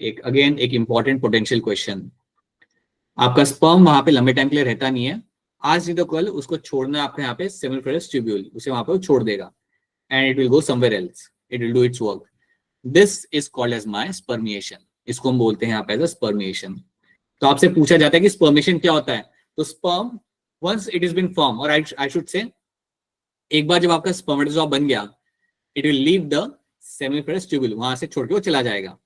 एक अगेन एक इंपॉर्टेंट पोटेंशियल क्वेश्चन। आपका स्पर्म वहां पे लंबे टाइम के लिए रहता नहीं है, आज नहीं तो कल उसको छोड़ना है आपके यहाँ पे सेमिफेरस ट्यूब्यूल, उसे वहां पे वो छोड़ देगा and it will go somewhere else, it will do its work. This is called as my spermiation, इसको हम बोलते हैं यहाँ पे एज अ स्पर्मिएशन। तो आपसे पूछा जाता है कि स्पर्मिएशन क्या होता है, तो sperm once it is been form, और आई शुड से एक बार जब आपका स्पर्मेटोजोआ बन गया, it will leave the seminiferous tubule, वहां से छोड़ के वो चला जाएगा,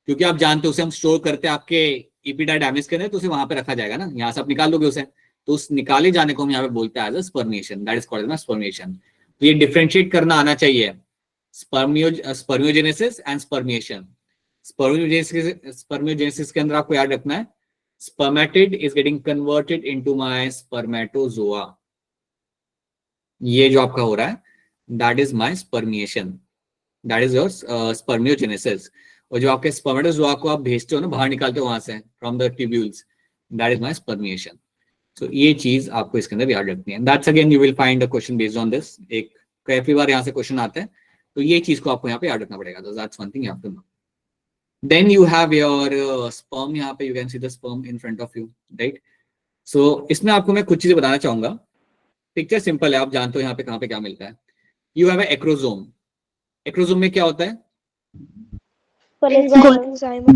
क्योंकि आप जानते हो उसे हम स्टोर करते हैं आपके एपिडाइडामिस के अंदर, तो उसे वहां पे रखा जाएगा ना, यहाँ से आप निकाल लोगे उसे, तो उस निकाले जाने को हम यहाँ पे बोलते हैं as a spermiation, that is called as spermiation. तो ये डिफरेंशिएट करना आना चाहिए, स्पर्मियोजेनेसिस एंड स्पर्मिएशन। स्पर्मियोजेनेसिस के अंदर आपको याद रखना है, spermatid is getting converted into my spermatozoa, ये जो आपका हो रहा है that is my spermiation, that is your spermiogenesis. और जो आपके स्पर्मेटोजोआ को आप भेजते हो ना, बाहर निकालते हो वहां से from the tubules, that is my spermiation. So ये चीज आपको इसके अंदर याद रखनी है। That's again you will find a question based on this, एक काफी बार यहाँ से क्वेश्चन आते हैं, तो ये चीज को आपको यहाँ पे याद रखना पड़ेगा। So that's one thing you have to know. Then you have your sperm, यहाँ पे you can see the sperm in front of you, right? So इसमें आपको मैं कुछ चीजें बताना चाहूंगा। पिक्चर सिंपल है, आप जानते हो यहाँ पे कहाँ पे क्या मिलता है। You have a acrosome. Acrosome में क्या होता है? enzyme.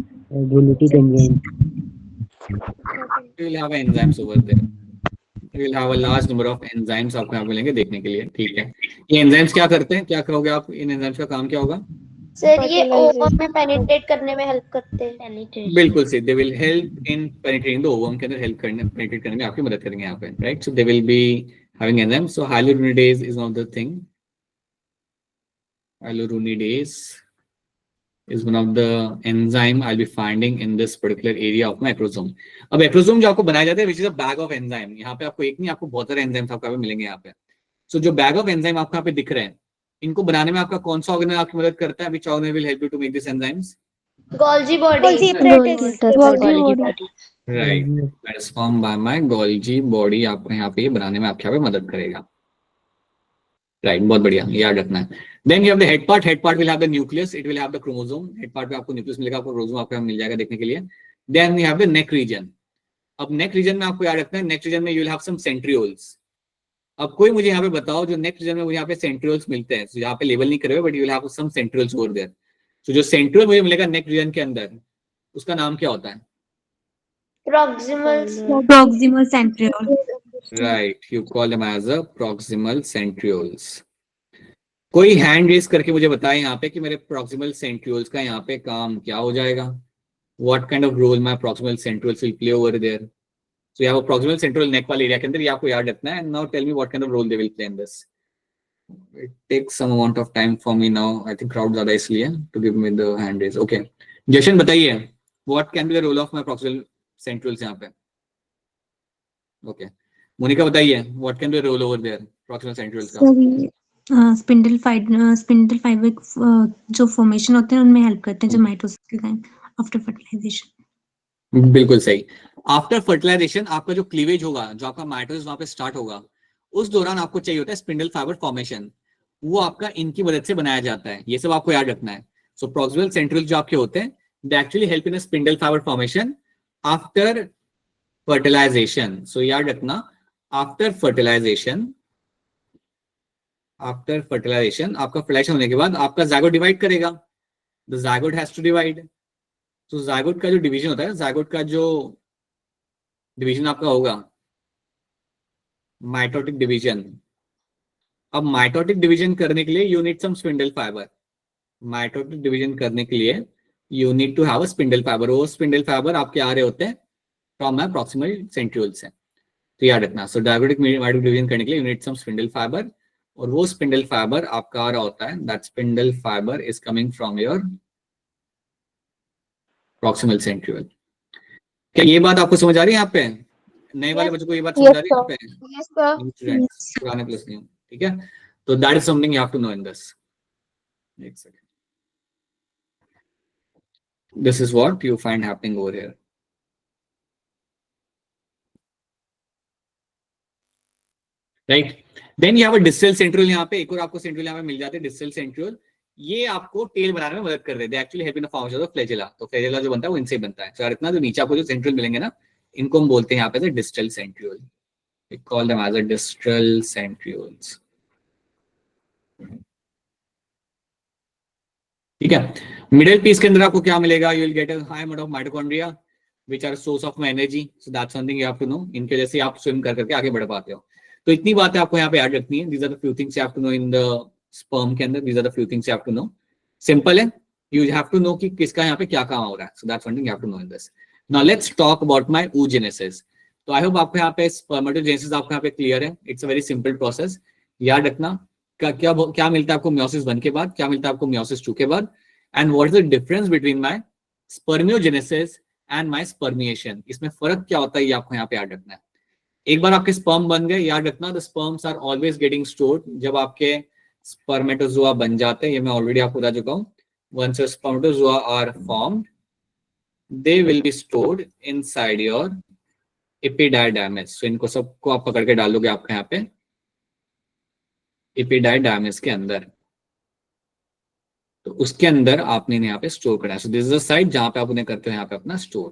You will have enzymes over there. You will have a large number of enzymes आपको यहाँ पे मिलेंगे देखने के लिए, ठीक है। ये enzymes क्या करते हैं, क्या कहोगे आप, इन enzymes का काम क्या होगा? सर ये ओवम में पेनिट्रेट करने में हेल्प करते हैं। बिल्कुल सही, they will help in penetrating the ovum के अंदर, हेल्प करने पेनिट्रेट करने में आपकी मदद करेंगे यहाँ पे, right. So they will be having enzyme. So hyaluronidase is one of the thing, hyaluronidase is one of the enzyme I'll be finding in this particular area of my acrosome. अब acrosome जो आपको बनाया जाता है which is a bag of enzyme, यहाँ पे आपको एक नहीं, आपको बहुत सारे enzymes आपको मिलेंगे यहाँ पे। So जो bag of enzyme आपको यहाँ पे दिख रहे हैं, इनको बनाने में आपका कौन सा ऑर्गेनल आपकी मदद करता है? Which organelle will help you to make these enzymes? Golgi body. Right, that is formed by my Golgi body, आपको यहाँ पे बनाने में आपके यहाँ पे मदद करेगा, राइट। बहुत बढ़िया, याद रखना है। Then you have the head part, head part will have the nucleus, it will have the chromosome, head part पे आपको न्यूक्लियस मिलेगा, आपको क्रोमोसोम आपको यहाँ मिल जाएगा देखने के लिए। Then you have the neck region. अब नेक रीजन में आपको याद रखना है, नेक रीजन में you will have some centrioles. अब कोई मुझे यहाँ पे बताओ जो नेक रीजन में मुझे यहाँ पे सेंट्रियोल्स मिलते हैं, यहाँ पे लेबल नहीं करे हुए, but you will have some centrioles over there. तो जो सेंट्रियोल मुझे मिलेगा नेक रीजन के अंदर, उसका नाम क्या होता है? Proximal centriole. Right, you call them as a proximal centrioles. कोई हैंड रेज करके मुझे बताए यहाँ पे कि मेरे प्रॉक्सिमल सेंट्रियोल्स का यहाँ पे काम क्या हो जाएगा? What kind of role my proximal centrioles will play over there? So यहाँ प्रॉक्सिमल सेंट्रियोल नेक वाले एरिया के अंदर, ये आपको याद रखना है। Now tell me what kind of role they will play in this. It takes some amount of time for me now, I think crowd ज्यादा इसलिए, to give me the hand raise. Okay Jashan बताइए, what can be the role of my proximal centrioles यहाँ पे? Okay Monica बताइए, what can be role over there proximal centrioles का? Spindle fibre जो formation होते हैं उनमें हेल्प करते हैं, जो माइटोसिस के टाइम आफ्टर फर्टिलाइजेशन। बिल्कुल सही। आफ्टर फर्टिलाइजेशन आपका जो क्लीवेज होगा, जो आपका माइटोसिस वहां पे स्टार्ट होगा, उस दौरान आपको चाहिए होता है स्पिंडल फाइबर फॉर्मेशन, वो आपका इनकी मदद से बनाया जाता है। ये सब आपको याद रखना है। सो प्रॉक्सिमल सेंट्रियोल जो आपके होते हैं, they actually help in spindle fibre formation after fertilization. So याद रखना, आफ्टर फर्टिलाइजेशन आपका फर्टिलाइजेशन होने के बाद आपका जायगोट डिवाइड करेगा। The zygote has to divide. तो जायगोट का जो डिवीजन होता है, जायगोट का जो डिवीजन आपका होगा, माइटोटिक डिवीजन। अब माइटोटिक डिवीजन करने के लिए you need some spindle fiber. Mitotic division करने के लिए you need to have a spindle fiber. वो स्पिंडल फाइबर आपके आ रहे होते हैं फ्रॉम माय प्रॉक्सिमल सेंट्रियोल्स से, तो याद रखना। सो डायगोटिक माइटोटिक डिवीजन करने के लिए you need some spindle fiber, और वो स्पिंडल फाइबर आपका आ रहा होता है, that spindle fiber is coming from your proximal centriole. क्या ये बात आपको समझ आ रही है यहाँ पे? नए वाले बच्चों को ये बात समझ आ रही है यहाँ पे? पुराने प्लस नहीं, ठीक है। तो that is something you have to know in this. एक second, this is what you find happening over here, right. Then you have a distal centriole. यहाँ पे एक और आपको सेंट्रियोल यहाँ पे मिल जाते हैं, डिस्टल सेंट्रियोल। ये आपको टेल बनाने में मदद कर रहे हैं। Actually help in the formation of flagella. तो फ्लैजेला जो बनता है वो इनसे बनता है। तो इतना जो नीचे आपको जो सेंट्रियोल मिलेंगे ना, इनको हम बोलते हैं यहाँ पे distal centriole. We call them as a distal centrioles. ठीक है। मिडिल पीस के अंदर आपको क्या मिलेगा? You will get a high amount of mitochondria which are source of energy. So that's something you have to know. इनके जैसे आप स्विम कर करके आगे बढ़ पाते हो। तो इतनी बातें आपको यहाँ पे याद रखनी है। These are the few things you have to know in the sperm के अंदर। These are the few things you have to know. Simple है। यू हैव टू नो कि किसका यहाँ पे क्या काम हो रहा है। So that's something you have to know in this. Now let's talk about my oogenesis। तो आई होप आपको यहाँ पे स्पर्मेटोजेनेसिस आपको यहाँ पे क्लियर है। It's a very simple process. याद रखना क्या मिलता है आपको मियोसिस 1 के बाद, क्या मिलता है आपको मियोसिस 2 के बाद, and what is the difference between my spermiogenesis and my spermiation. इसमें फर्क क्या होता है ये आपको यहाँ पे याद रखना है। एक बार आपके स्पर्म बन गए, याद रखना the sperms are always getting stored. जब आपके स्पर्मेटोजोआ बन जाते हैं, ये मैं ऑलरेडी आपको बता चुका हूँ, once spermatozoa are formed they will be stored inside your epididymis. So इनको सबको आप पकड़ के डालोगे आपके यहाँ पे एपिडायडाइमिस के अंदर। तो उसके अंदर आपने यहाँ पे स्टोर करना है। So this is the site जहां पे आप उन्हें करते हो यहाँ पे अपना स्टोर।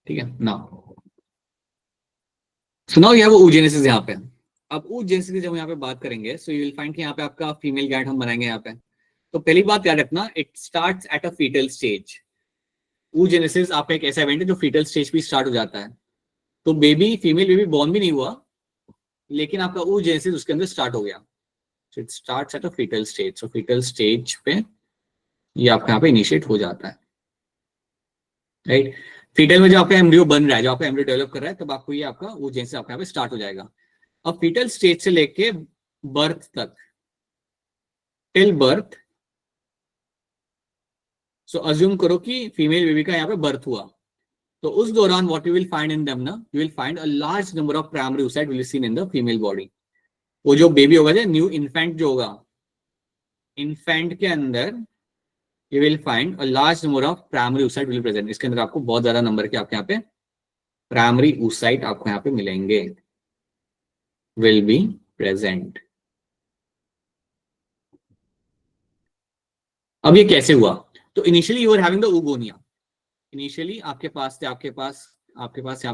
ठीक है ना। सो नाउ यू हैव oogenesis यहाँ पे। अब oogenesis की जब यहाँ पे बात करेंगे, सो यू विल फाइंड कि यहाँ पे आपका फीमेल गैड हम बनाएंगे यहाँ पे। तो पहली बात याद रखना, it starts at a fetal stage. oogenesis आपका एक ऐसा इवेंट है जो फीटल स्टेज पे स्टार्ट हो जाता है। तो फीमेल बेबी बॉर्न भी नहीं हुआ, लेकिन आपका oogenesis उसके अंदर स्टार्ट हो गया। So it starts at a fetal stage. So fetal stage पे ये आपका यहाँ पे इनिशिएट हो जाता है, राइट। फीटल में जो आपका एम्ब्रियो बन रहा है, जो आपका एम्ब्रियो डेवलप कर रहा है, तब आपको ये आपका वो जेनेसिस आपका यहाँ पे स्टार्ट हो जाएगा। अब फीटल स्टेज से लेके बर्थ तक, टिल बर्थ, सो अज्यूम करो कि फीमेल बेबी का यहाँ पे बर्थ हुआ। तो उस दौरान what you will find in them ना, you will find a large number of primary oocyte will be seen in the female body. वो जो बेबी होगा, जो न्यू इन्फेंट जो होगा, इन्फेंट के अंदर you will find a large number of primary oocyte will present. इसके अंदर आपको बहुत ज्यादा नंबर के आपके यहाँ पे प्राइमरी oocyte आपको यहाँ पे मिलेंगे, विल बी प्रेजेंट। अब ये कैसे हुआ? तो initially you are having the oogonia। Initially आपके पास यहाँ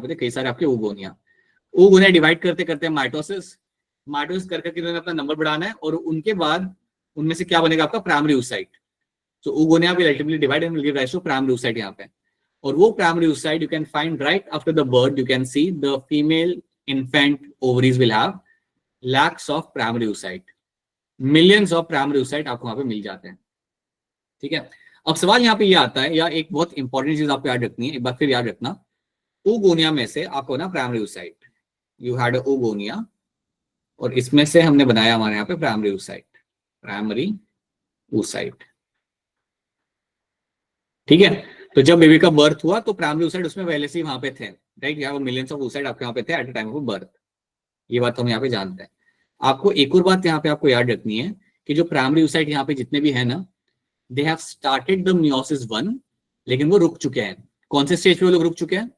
पे थे कई सारे आपके oogonia डिवाइड करते करते माइटोसिस कर करके इन्होंने अपना नंबर बढ़ाना है, और उनके बाद उनमें से क्या बनेगा आपका primary oocyte। So oogonia will ultimately divide and will give rise to primary oocyte यहाँ पे। और वो primary oocyte you can find right after the birth. You can see the female infant ovaries will have lakhs of primary oocyte, millions of primary oocyte आपको वहां पे मिल जाते हैं। ठीक है। अब सवाल यहाँ पे ये आता है, या एक बहुत इंपॉर्टेंट चीज आपको याद रखनी है, एक बार फिर याद रखना, oogonia में से आपको ना primary oocyte, you had oogonia, और इसमें से हमने बनाया हमारे यहाँ पे प्राइमरी oocyte। ठीक है। तो जब बेबी का बर्थ हुआ तो प्राइमरी oocyte उसमें पहले से ही वहां पे थे, राइट। यहाँ मिलियंस ऑफ oocyte आपके यहाँ पे थे eight the time of birth. ये बात हम यहाँ पे जानते हैं। आपको एक और बात यहाँ पे आपको याद रखनी है कि जो प्राइमरी oocyte यहाँ पे जितने भी है ना, they have started the meiosis 1, लेकिन वो रुक चुके हैं। कौन से स्टेज पे वो लोग रुक चुके हैं?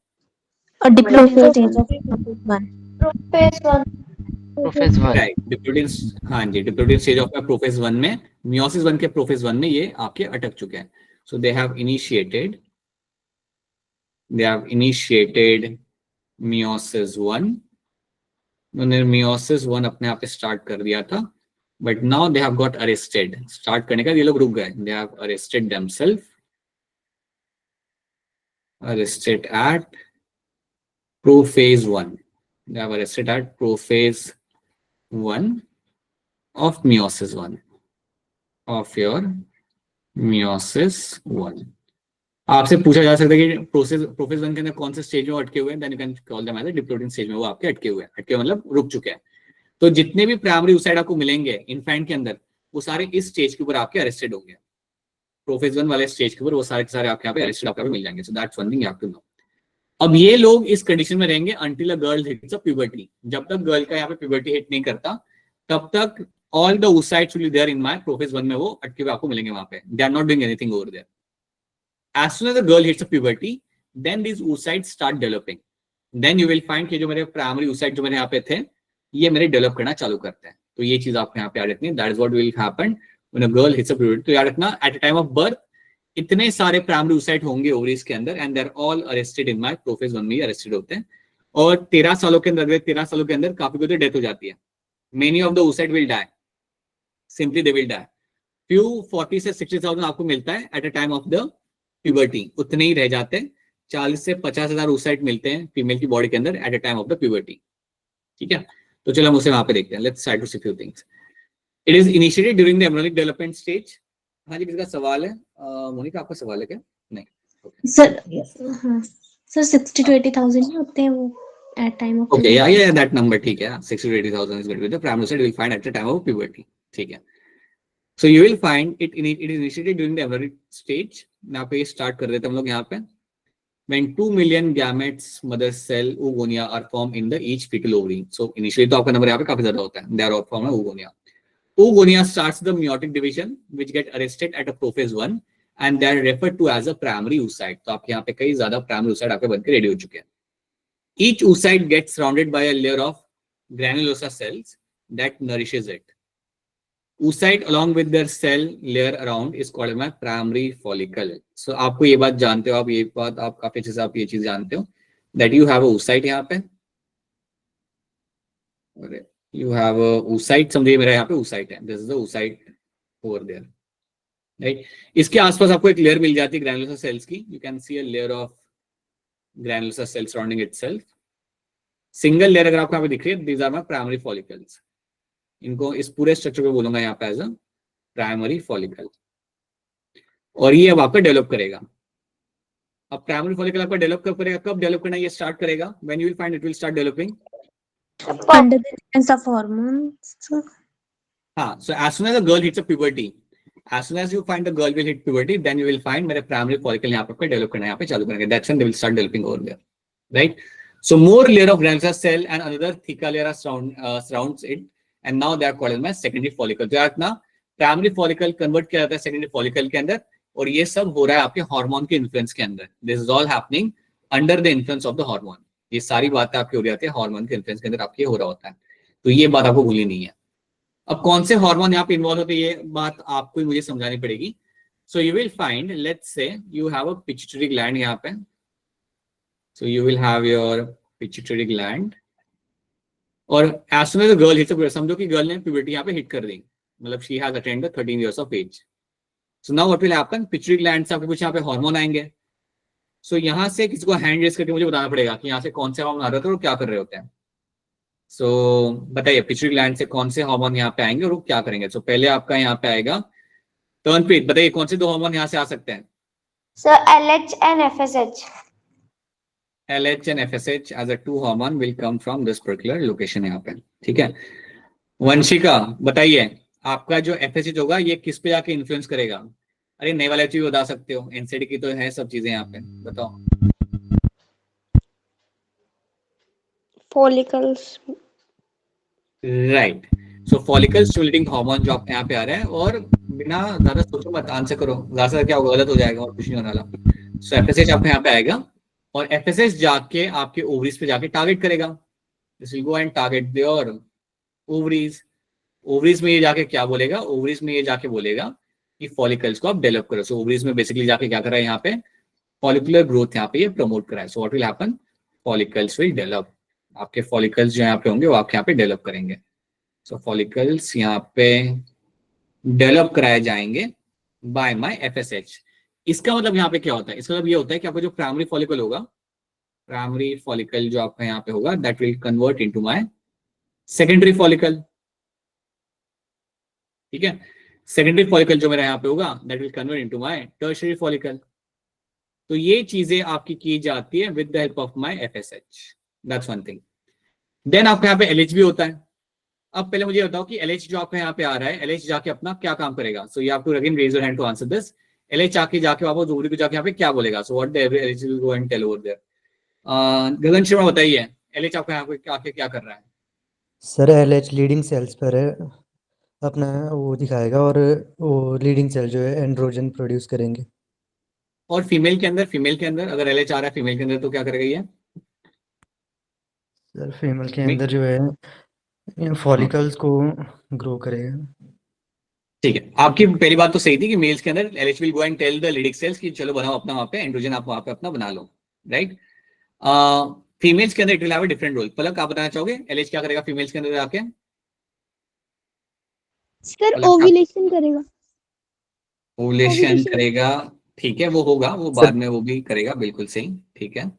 प्रोफेज 1। डिप्लोइडिंग स्टेज ऑफ प्रोफेज 1 में, मियोसिस 1 के प्रोफेज 1 में ये आपके अटक चुके हैं। So they have initiated meiosis 1। उन्होंने meiosis 1 अपने आप पे स्टार्ट कर दिया था, but now they have got arrested। Start करने का ये लोग रुक गए। They have arrested themselves, arrested at prophase 1। They have arrested at prophase 1 of meiosis 1 of your meiosis 1। आपसे पूछा जा सकता है कि प्रोफेज 1 के अंदर कौन से स्टेज में अटके हुए हैं, then you can call them as a diploiding stage में वो आपके अटके हुए हैं। अटके मतलब रुक चुके हैं। तो जितने भी प्राइमरी oocyte आपको मिलेंगे इन्फेंट के अंदर, वो सारे इस स्टेज के ऊपर आपके अरेस्टेड होंगे। प्रोफेज 1 वाले स्टेज के ऊपर वो सारे के सारे आपके यहाँ पे अरेस्टेड आपको मिल जाएंगे। So that's one thing you have to know. अब ये लोग इस कंडीशन में रहेंगे until a girl hits a puberty. जब तक गर्ल का यहाँ पे प्यूबर्टी हिट नहीं करता, तब तक all the oocytes will be there in my prophase 1 में वो अटके हुए आपको मिलेंगे वहां पे। They are not doing anything over there. As soon as the girl hits a puberty, then these oocytes start developing. Then you will find कि जो मेरे प्राइमरी oocyte जो मेरे यहाँ पे थे, ये मेरे डेवलप करना चालू करते हैं। तो ये चीज आपको यहाँ पे याद रखनी है, that is what will happen when a girl hits a puberty. तो याद रखना at the time of birth इतने सारे प्राइमरी oocyte होंगे ओवरीज के अंदर and they are all arrested in my prophase 1 में अरेस्टेड होते हैं, और 13 सालों के अंदर, 13 सालों के अंदर काफी कोई डेथ हो जाती है। Many of the oocyte will die, simply they will die. Few 40 से 60,000 आपको मिलता है at a time of the puberty, उतने ही रह जाते हैं। 40 से 50,000 oocyte मिलते हैं फीमेल की बॉडी के अंदर eight a time of the puberty. ठीक है, तो चलो हम उसे वहां पे देखते हैं। Let's try to see few things. It is initiated during the embryonic development stage. हाँ जी, किसका सवाल है? मोनिका आपका सवाल है क्या? नहीं, सर हाँ सर 60 to 80,000 ही होते हैं वो at time of okay, puberty. या दैट नंबर ठीक है। 60 to 80,000 is between the primary oocyte will find at the time of puberty. ठीक है, so you will find it is initiated during the embryonic stage. यहाँ पे start कर देते हैं हम लोग यहाँ पे। When 2 million gametes mother cell oogonia are formed in the each fetal ovary. So initially तो आपका नंबर यहाँ पे काफी ज्यादा होता है। They are all formed of oogonia. Oogonia starts the meiotic division which get arrested at a prophase 1 and they are referred to as a primary oocyte. तो आपके यहाँ पे कई ज्यादा primary oocyte आपके बनके रेडी हो चुके हैं। Each oocyte gets surrounded by a layer of granulosa cells that nourishes it. oocyte along with their cell layer around is called my primary follicle. So आपको ये बात जानते हो, आप ये बात आप काफी अच्छे से आप ये चीज जानते हो that you have a oocyte यहाँ पे, you have a oocyte, समझिए मेरा यहाँ पे oocyte है, this is the oocyte over there, right? इसके आसपास आपको एक लेयर मिल जाती है granulosa cells की, you can see a layer of granulosa cells surrounding itself. Single layer अगर आपको यहाँ पे दिख रही है, these are my primary follicles. इनको इस पूरे स्ट्रक्चर को बोलूंगा यहाँ पे एज अ प्राइमरी फॉलिकल, और ये अब आपका डेवलप करेगा। अब प्राइमरी फॉलिकल आपका डेवलप कब करेगा, कब डेवलप करना ये स्टार्ट करेगा? When you will find it will start developing Under the influence of hormones. sir. हाँ, so as soon as a girl hits a puberty, as soon as you find the girl will hit puberty, then you will find मेरे primary follicle यहाँ पे develop करना यहाँ पे चालू करेंगे, that's when they will start developing over there, right? So more layer of granulosa cell and another thicker layer surrounds it, and now they are called as my secondary follicle. तो यार ना primary follicle convert किया जाता है secondary follicle के अंदर, और ये सब हो रहा है आपके हार्मोन के इन्फ्लुएंस के अंदर। This is all happening under the influence of the hormone. ये सारी बातें आपकी हो जाती है हार्मोन के इन्फ्लुएंस के अंदर आपके हो रहा होता है, तो ये बात आपको भूलनी नहीं है। अब कौन से हार्मोन यहाँ पे इन्वॉल्व होते हैं ये बात आपको ही मुझे समझानी पड़ेगी। So you will find, let's say you have a pituitary gland यहाँ पे, so you will have your pituitary gland, और as soon as the girl hits, समझो कि गर्ल ने प्यूबर्टी यहाँ पे हिट कर दी, मतलब she has attend the 13 years of age. So now what will happen? Pituitary gland से आपके कुछ यहाँ पे हार्मोन आएंगे। सो यहाँ से किसी को हैंड रेज करके मुझे बताना पड़ेगा कि यहाँ से कौन से हार्मोन आ रहे थे और क्या कर रहे होते हैं। सो बताइए पिट्यूटरी ग्लैंड से कौन से हार्मोन यहाँ पे आएंगे और वो क्या करेंगे। सो पहले आपका यहाँ पे आएगा टर्नप्रीत, बताइए कौन से दो हार्मोन यहाँ से आ सकते हैं? Sir, LH and FSH. LH and FSH as a two hormone will come from this particular location यहाँ पे, ठीक है। वंशिका बताइए आपका जो FSH होगा ये किस पे जाके इन्फ्लुएंस करेगा? अरे नए वाले चीज बता सकते हो, एनसीडी की तो है सब चीजें यहाँ पे, बताओ। follicles. राइट, सो फॉलिकल स्टिमुलेटिंग हार्मोन जो आपके यहाँ पे आ रहा है, और बिना ज्यादा सोचो मत आंसर करो, ज्यादा क्या होगा गलत हो जाएगा और कुछ नहीं होने वाला। सो एफएसएच आपके यहाँ पे आएगा, और एफएसएच जाके आपके ओवरीज पे जाके टारगेट करेगा। This will go and target your ovaries. Ovaries में ये जाके क्या बोलेगा? ओवरीज में ये जाके बोलेगा कि फॉलिकल्स को आप डेवलप करो। सो ओवरीज में बेसिकली जाके क्या कर रहा है यहाँ पे? फॉलिकुलर ग्रोथ यहाँ पे ये प्रमोट करा है। सो what will happen? Follicles will develop. आपके फॉलिकल्स जो यहाँ पे होंगे वो आपके यहाँ पे डेवलप करेंगे। सो फॉलिकल्स यहाँ पे डेवलप कराए जाएंगे बाय माय एफएसएच। इसका मतलब यहाँ पे क्या होता है? इसका मतलब ये होता है कि आपका जो प्राइमरी फॉलिकल होगा, प्राइमरी फॉलिकल जो आपका यहाँ पे होगा, that will convert into my secondary follicle. ठीक है, सेकेंडरी फॉलिकल जो मेरा यहाँ पे होगा that will convert into my tertiary follicle. तो ये चीजें आपकी की जाती है with the help of my FSH. That's one thing. Then आपके यहाँ पे एलएच भी होता है। अब पहले मुझे बताओ कि एलएच जो आपके यहाँ पे आ रहा है, एलएच जाके अपना क्या काम करेगा? So you have to again raise your hand to answer this. LH आके जाके वापस ओवरी को जाके यहाँ पे क्या बोलेगा? So what the LH will go and tell over there. Gagan Sharma बताइए एलएच आपके यहाँ पे आके क्या कर रहा है? सर एलएच लीडिंग सेल्स पर है, अपना वो दिखाएगा, और वो लीडिंग सेल जो है एंड्रोजन प्रोड्यूस करेंगे। और फीमेल के अंदर अगर एलएच आ रहा है फीमेल के अंदर तो क्या करेगा ये? सर फीमेल के अंदर जो है फॉलिकल्स को ग्रो करेगा। ठीक है, आपकी पहली बात तो सही थी कि मेल्स के अंदर LH will go and tell the Leydig cells कि चलो बनाओ अपना वहां पे एंड्रोजन, आप वहां पे अपना बना लो, राइट। फीमेल्स के अंदर it will have a different role. Palak आप बताना चाहोगे एलएच क्या करेगा फीमेल्स के अंदर जाके? सर पलक, ओव्यूलेशन करेगा। Ovulation ovulation। करेगा, ठीक है, वो होगा, वो सर बाद में वो भी करेगा, बिल्कुल सही, ठीक है।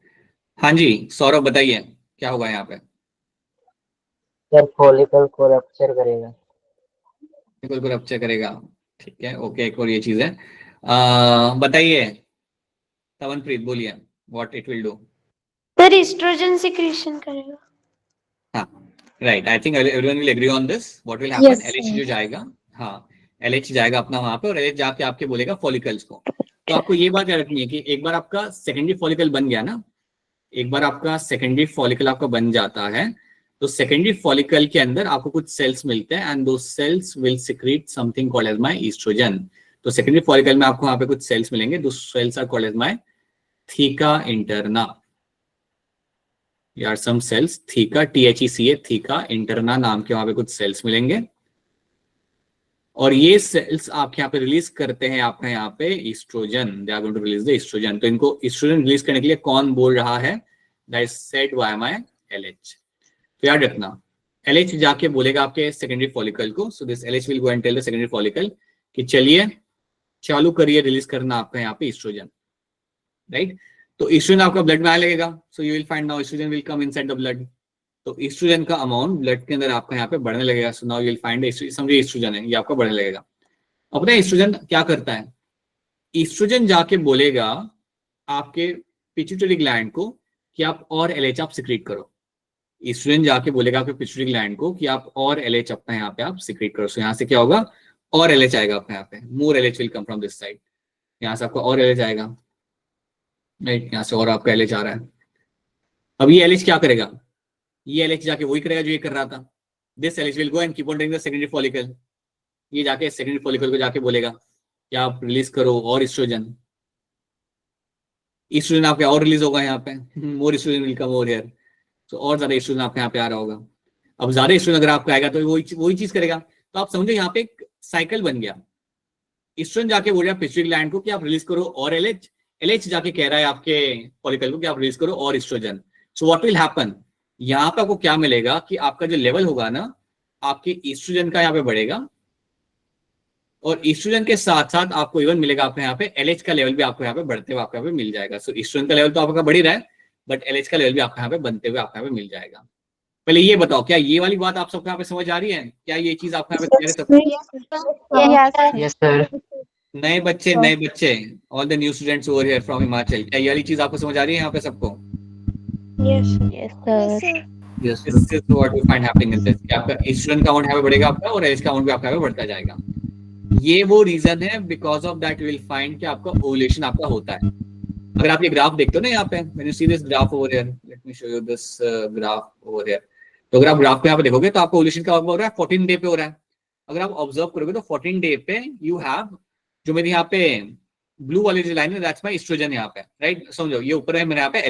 हाँ जी सौरभ बताइए क्या होगा यहाँ पे? सर फॉलिकल को रप्चर करेगा। बिल्कुल को रप्चर करेगा, ठीक है, ओके। एक और ये चीज है, बताइए तवनप्रीत, बोलिए what it will do. Sir estrogen secretion करेगा। हाँ right, I think everyone will agree on this. What will happen, Yes, LH sir। जो जाएगा, हाँ एलएच जाएगा अपना वहां पे और एलएच जाके आपके बोलेगा फॉलिकल्स को। तो आपको ये बात याद रखनी है कि एक बार आपका सेकेंडरी फॉलिकल बन गया ना, एक बार आपका सेकेंडरी फॉलिकल आपका बन जाता है, तो सेकेंडरी फॉलिकल के अंदर आपको कुछ सेल्स मिलते हैं and those cells will secrete something called as my estrogen. तो सेकेंडरी फॉलिकल में आपको वहां पे कुछ सेल्स मिलेंगे, those cells are called as my theca interna. यार some cells theca, THECA, theca interna नाम के वहां पे कुछ सेल्स मिलेंगे और ये सेल्स आपके यहाँ पे रिलीज करते हैं आपके यहाँ पे oestrogen. They are going to release the oestrogen. तो इनको ईस्ट्रोजन रिलीज करने के लिए कौन बोल रहा है? That is said bye my LH। तो याद रखना LH जाके बोलेगा आपके सेकेंडरी फॉलिकल को, so this LH will go and tell the secondary follicle कि चलिए चालू करिए रिलीज करना आपका यहाँ पे ईस्ट्रोजन, राइट। तो ईस्ट्रोजन आपका ब्लड में आने लगेगा, so you will find now oestrogen will come inside the blood. तो ईस्ट्रोजन का अमाउंट ब्लड के अंदर आपका यहाँ पे बढ़ने लगेगा। So now you will find समझिए ईस्ट्रोजन है ये आपका बढ़ने लगेगा। अब ना ईस्ट्रोजन क्या करता है, ईस्ट्रोजन जाके बोलेगा आपके पिट्यूटरी ग्लैंड को कि आप और LH आप सिक्रीट करो। ईस्ट्रोजन जाके बोलेगा आपके पिट्यूटरी ग्लैंड को कि आप और LH अपना यहाँ पे आप सिक्रीट करो। सो यहाँ से क्या होगा, और LH आएगा आपका यहाँ पे, मोर LH will come from this side. यहाँ से आपका और LH आएगा, राइट, यहाँ से और आपका LH आ रहा है। अब ये LH क्या करेगा, ये LH जाके वही करेगा जो ये कर रहा था। This LH will go and keep on taking the secondary follicle. ये जाके सेकेंडरी फॉलिकल को जाके बोलेगा कि आप रिलीज करो और ईस्ट्रोजन। ईस्ट्रोजन आपके और रिलीज होगा यहाँ पे, more estrogen will come over here. तो और ज्यादा ईस्ट्रोजन आपके यहाँ पे आ रहा होगा। अब ज्यादा ईस्ट्रोजन अगर आपका आएगा तो वही चीज करेगा। तो आप समझो यहाँ पे एक साइकिल बन गया। ईस्ट्रोजन जाके बोल रहा है पिट्यूटरी ग्लैंड को कि आप रिलीज करो और LH, LH जाके कह रहा है आपके फॉलिकल को कि आप रिलीज करो और oestrogen. So what will happen, यहाँ पे आपको क्या मिलेगा कि आपका जो लेवल होगा ना आपके ईस्ट्रोजन का यहाँ पे बढ़ेगा और ईस्ट्रोजन के साथ साथ आपको इवन मिलेगा आपको यहाँ पे LH का लेवल भी आपको यहाँ पे बढ़ते हुए आपको यहाँ पे मिल जाएगा। सो ईस्ट्रोजन का लेवल तो आपका बढ़ ही रहा है बट LH का लेवल भी आपको यहाँ पे बनते हुए आपको यहाँ पे मिल जाएगा। पहले ये बताओ क्या ये वाली बात आप सबको यहाँ पे समझ आ रही है? क्या ये चीज आपको यहाँ पे क्लियर है सबको? Yes sir. नए बच्चे all the new students over here from Himachal, क्या ये वाली चीज आपको समझ आ रही है यहाँ पे सबको? Yes, sir। Yes, sir। Yes This is what we find happening in this कि आपका ईस्ट्रोजन का अमाउंट यहाँ पे बढ़ेगा आपका और LH का अमाउंट भी आपका यहाँ पे बढ़ता जाएगा। ये वो रीजन है because of that will find कि आपका ओवुलेशन आपका होता है। अगर आप ये ग्राफ देखते हो ना यहाँ पे, when you see this graph over here, let me show you this graph over here. तो अगर आप ग्राफ को यहाँ पे देखोगे तो आपका ओवुलेशन का हो रहा है 14 डे पे हो रहा है। अगर आप ऑब्जर्व करोगे तो 14 डे पे यू हैव जो मेरे यहाँ पे ब्लू वाली जो लाइन है दैट्स माय ईस्ट्रोजन यहाँ पे, राइट। समझो ये ऊपर है मेरे यहाँ पे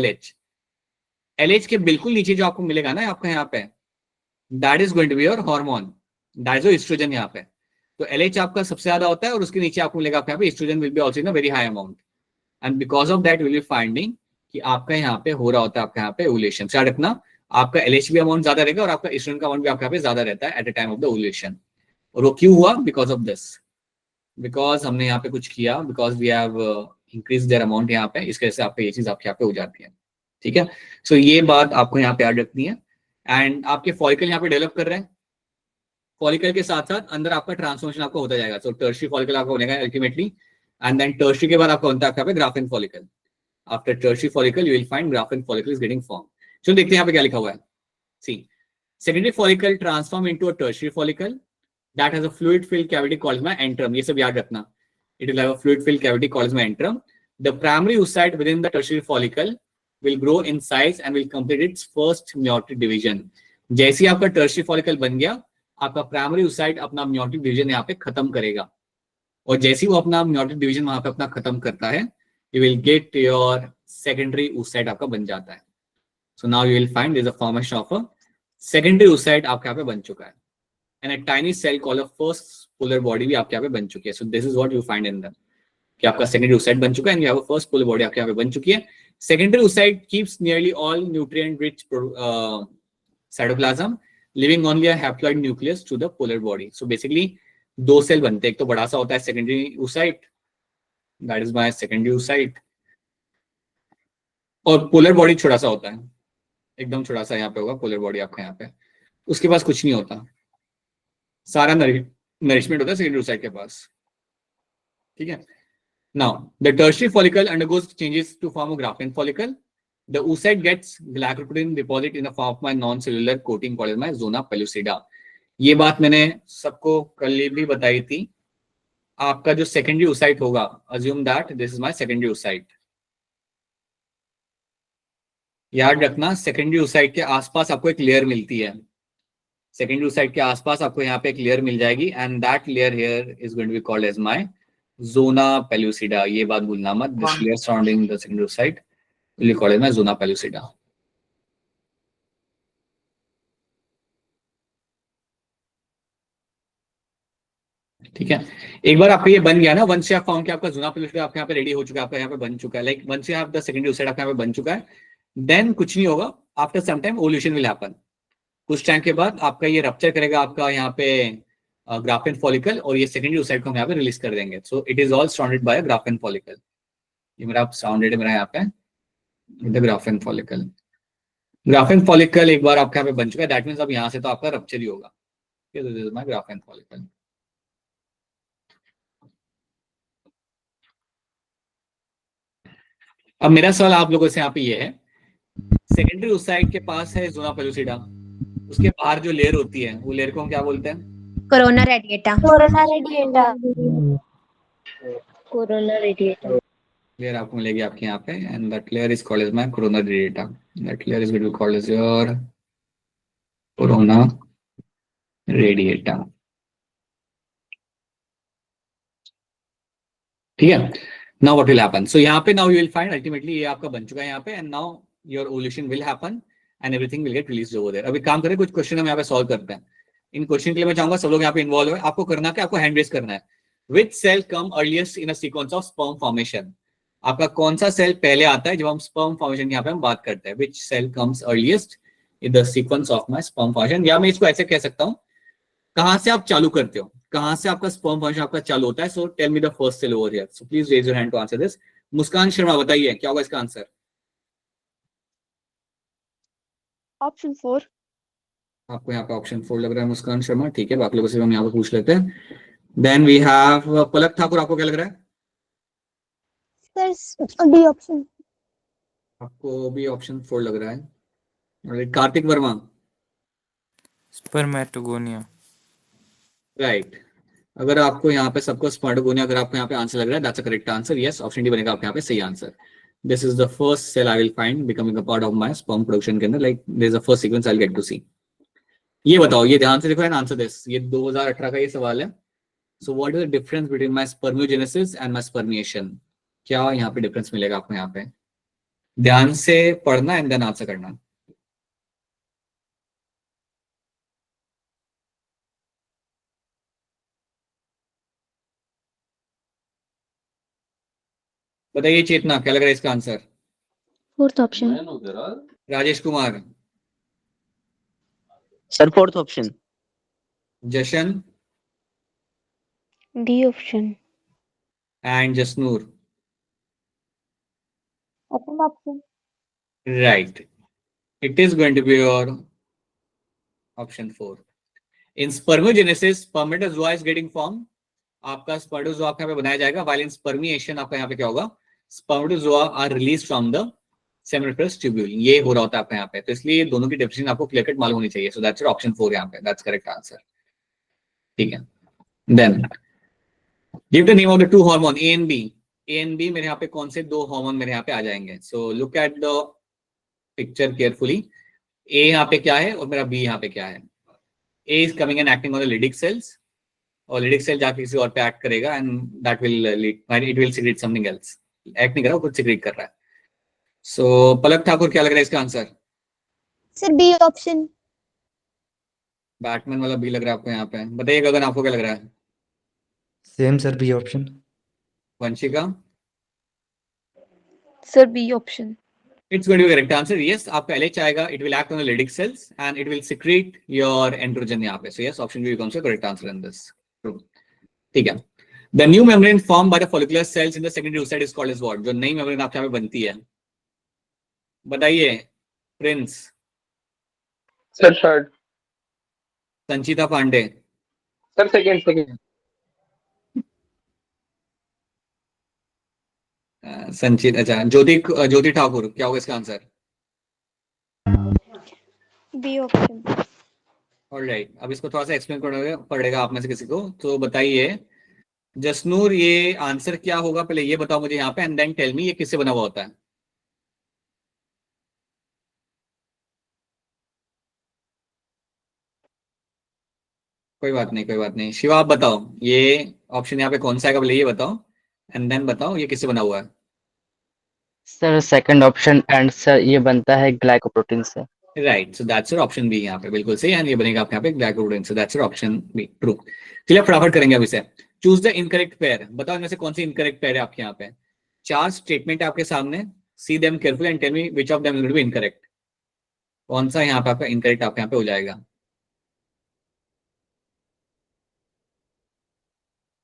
LH के बिल्कुल नीचे जो आपको मिलेगा ना आपका यहाँ पे that is going to be your hormone, that is oestrogen यहाँ पे। तो LH आपका सबसे ज्यादा होता है और उसके नीचे आपको मिलेगा आपके यहाँ पे oestrogen will be also in a very high amount and because of that will be finding कि आपका यहाँ पे हो रहा होता है आपका यहाँ पे ओवुलेशन। याद रखना आपका LH भी अमाउंट ज्यादा रहेगा और आपका ईस्ट्रोजन का अमाउंट भी आपके यहाँ पे ज्यादा रहता है eight the time of the ovulation. और वो क्यों हुआ? बिकॉज ऑफ दिस, बिकॉज हमने यहाँ पे कुछ किया, because we have increase their amount यहाँ पे, इस वजह से आपका ये चीज आपके यहाँ पे हो जाती है, ठीक है। सो ये बात आपको यहाँ पे याद रखनी है। एंड आपके फॉलिकल यहाँ पे डेवलप कर रहे हैं, फॉलिकल के साथ साथ अंदर आपका ट्रांसफॉर्मेशन आपका होता जाएगा। सो टर्शियरी फॉलिकल आपका बनेगा अल्टीमेटली एंड देन टर्शियरी के बाद आपका बनता है आपका Graafian follicle. After tertiary follicle you will find Graafian follicle is getting form. चलो देखते हैं यहाँ पे क्या लिखा हुआ है। See secondary follicle transform into a tertiary follicle that has a fluid filled cavity called my antrum. ये सब याद रखना, it will have a fluid filled cavity called my antrum. The primary oocyte within the tertiary follicle will grow in size and will complete its first meiotic division. जैसे ही आपका tertiary follicle बन गया आपका primary oocyte अपना meiotic division यहाँ पे खत्म करेगा और जैसे ही वो अपना meiotic division वहां पे अपना खत्म करता है you will get your secondary oocyte आपका बन जाता है। So now you will find there is a formation of a secondary oocyte आपके यहाँ पे बन चुका है, and a tiny cell call a first polar body भी आपके यहाँ पे बन चुकी है. So this is what you find in them, कि आपका सेकेंडरी oocyte बन चुका है and you have a first polar body आपके यहाँ पे बन चुकी है. Secondary oocyte keeps nearly all nutrient rich cytoplasm, leaving only a haploid nucleus to the polar body. So basically दो सेल बनते हैं, एक तो बड़ा सा होता है secondary oocyte, that is my secondary oocyte, और पोलर बॉडी छोटा सा होता है, एकदम छोटा सा यहाँ पे होगा पोलर बॉडी आपका यहाँ पे. उसके पास कुछ नहीं होता, सारा नरिशमेंट होता है सेकेंडरी oocyte के पास. ठीक है. Now, the tertiary follicle undergoes changes to form a Graafian follicle. The oocyte gets glycoprotein deposit in the form of my non-cellular coating called as my zona pellucida. ये बात मैंने सबको कल भी बताई थी. आपका जो secondary oocyte होगा, assume that this is my secondary oocyte. याद रखना secondary oocyte के आसपास आपको एक लेयर मिलती है. Secondary oocyte के आसपास आपको यहाँ पे एक लेयर मिल जाएगी, and that layer here is going to be called as my zona pellucida. ये बात भूलना मत. This layer surrounding the secondary oocyte will be called as my zona pellucida. ठीक है. एक बार आपका ये बन गया ना, once you have found कि आपका zona pellucida आपके यहाँ पे रेडी हो चुका है, आपका यहाँ पे बन चुका है, like once you have the secondary oocyte आपके यहाँ पे बन चुका है, then कुछ नहीं होगा. After some time ovulation will happen. कुछ टाइम के बाद आपका ये रप्चर करेगा आपका यहाँ पे ग्राफिन फॉलिकल, और ये सेकेंडरी oocyte को हम यहाँ पे रिलीज कर देंगे. So it is all surrounded by graphene follicle. ये मेरा सराउंडेड है मेरा यहाँ पे the graphene follicle. Graphene follicle एक बार आपके यहाँ पे बन चुका है, दैट मींस अब यहाँ से तो आपका रप्चर ही होगा. This is my graphene follicle. अब मेरा सवाल आप लोगों से यहाँ पे ये है, सेकेंडरी oocyte के पास है ज़ोना पेलुसिडा, उसके बाहर जो लेयर होती है वो लेयर को हम क्या बोलते हैं? Corona radiata. Corona radiata. Corona radiator. Layer आपको मिलेगी आपके यहाँ पे, and that layer is called as my corona radiata. That layer is going to be called as your corona radiata. ठीक है. Now what will happen? So यहाँ पे now you will find ultimately ये आपका बन चुका है यहाँ पे, and now your ovulation will happen and everything will get released over there. अभी काम करें, कुछ क्वेश्चन हम यहाँ पे सॉल्व करते हैं. इन क्वेश्चन के लिए मैं चाहूंगा सब लोग यहाँ पे इन्वॉल्व हो. आपको करना क्या, आपको हैंड रेज करना है. Which cell come earliest in a sequence of sperm formation? आपका कौन सा सेल पहले आता है जब हम स्पर्म फॉर्मेशन की यहाँ पे हम बात करते हैं? Which cell comes earliest in the sequence of my sperm formation? या मैं इसको ऐसे कह सकता हूँ, कहाँ से आप चालू करते हो, कहाँ से आपका स्पर्म फॉर्मेशन आपका चालू होता है. So tell me the first cell over here. So please raise your hand to answer this. Muskan Sharma बताइए क्या होगा इसका आंसर? ऑप्शन 4. आपको यहाँ पे ऑप्शन 4 लग रहा है मुस्कान शर्मा. ठीक है, बाकी लोगों से हम यहाँ पे पूछ लेते हैं. देन वी हैव पलक ठाकुर. आपको क्या लग रहा है? Sir D option. आपको भी ऑप्शन 4 लग रहा है. और कार्तिक वर्मा. स्पर्मेटोगोनिया. राइट. अगर आपको यहाँ पे सबको स्पर्मेटोगोनिया अगर आपको यहाँ पे आंसर लग रहा है, that's a correct answer. Yes, option D बनेगा आपके यहाँ पे सही answer. This is the first cell I will find becoming a part of my sperm production के अंदर. Like this is the first sequence I will get to see. ये बताओ, ये ध्यान से देखो एंड आंसर दिस. ये 2018 का ये सवाल है. So what is the difference between my spermiogenesis and my spermiation? क्या यहाँ पे डिफरेंस मिलेगा आपको? यहाँ पे ध्यान से पढ़ना एंड देन आंसर करना. बताइए चेतना, क्या लग रहा है इसका answer? Fourth option. Rajesh Kumar. Sir fourth option. Jashan D option. And Jasnoor. Second option. Right. It is going to be your option 4. In spermiogenesis, spermatozoa is getting formed. आपका स्पर्मेटोजोआ आपके यहाँ पे बनाया जाएगा. While in spermiation आपका यहाँ पे क्या होगा? Spermatozoa are released from the seminiferous tubule. ये हो रहा होता है आपका यहाँ पे. तो इसलिए दोनों की डेफिनेशन आपको क्लियर कट मालूम होनी चाहिए. So that's your option 4 यहाँ पे. That's correct answer. ठीक है. Then give the name of the two hormone A and B. A and B मेरे यहाँ पे कौन से दो हार्मोन मेरे यहाँ पे आ जाएंगे? So look at the picture carefully. A यहाँ पे क्या है और मेरा B यहाँ पे क्या है? A is coming and acting on the Leydig cells, और Leydig cell जाके किसी और पे एक्ट करेगा and that will lead, it will secrete something else. Act नहीं कर रहा, कुछ secrete कर रहा है. So पलक ठाकुर क्या लग रहा है इसका answer? Sir B option. Batman वाला बी लग रहा है आपको यहाँ पे। बताइए गगन, आपको क्या लग रहा है? Same sir, B option. Vanshika? Sir, B option. It's going to be correct answer. Yes, आपका LH आएगा. It will act on the Leydig cells and it will secrete your androgen यहाँ पे. So yes, option B becomes the correct answer in this. True. ठीक है. The new membrane formed by the follicular cells in the secondary oocyte is called as what? जो नई membrane आपके यहाँ पे बनती है, बताइए Prince. Sir third. Sanchita Pandey? Sir second. Sanchit, अच्छा ज्योति ठाकुर, क्या होगा इसका आंसर? B option. ऑलराइट, अब इसको थोड़ा सा एक्सप्लेन पड़ेगा आप में से किसी को, तो बताइए जसनूर, ये आंसर क्या होगा पहले ये बताओ मुझे यहाँ पे, एंड देन टेल मी ये किससे बना हुआ होता है। कोई बात नहीं, शिवा आप बताओ ये ऑप्शन यहाँ पे कौन सा है, पहले ये बताओ एंड देन बताओ ये किससे बना हुआ है। Sir second option, and sir ये बनता है ग्लाइकोप्रोटीन से। Right, so that's your option B यहाँ पे बिल्कुल सही, एंड ये बनेगा आपके यहाँ पे glycoprotein, so that's your option be true. चलिए फटाफट करेंगे अब इसे। चूज द इनकरेक्ट पेयर, बताओ इनमें से कौन सी इनकरेक्ट पेयर है आपके यहाँ पे। 4 स्टेटमेंट है आपके सामने, see them carefully and tell me which of them will be incorrect. कौन सा यहाँ पे आपका इनकरेक्ट आपके यहाँ पे हो जाएगा?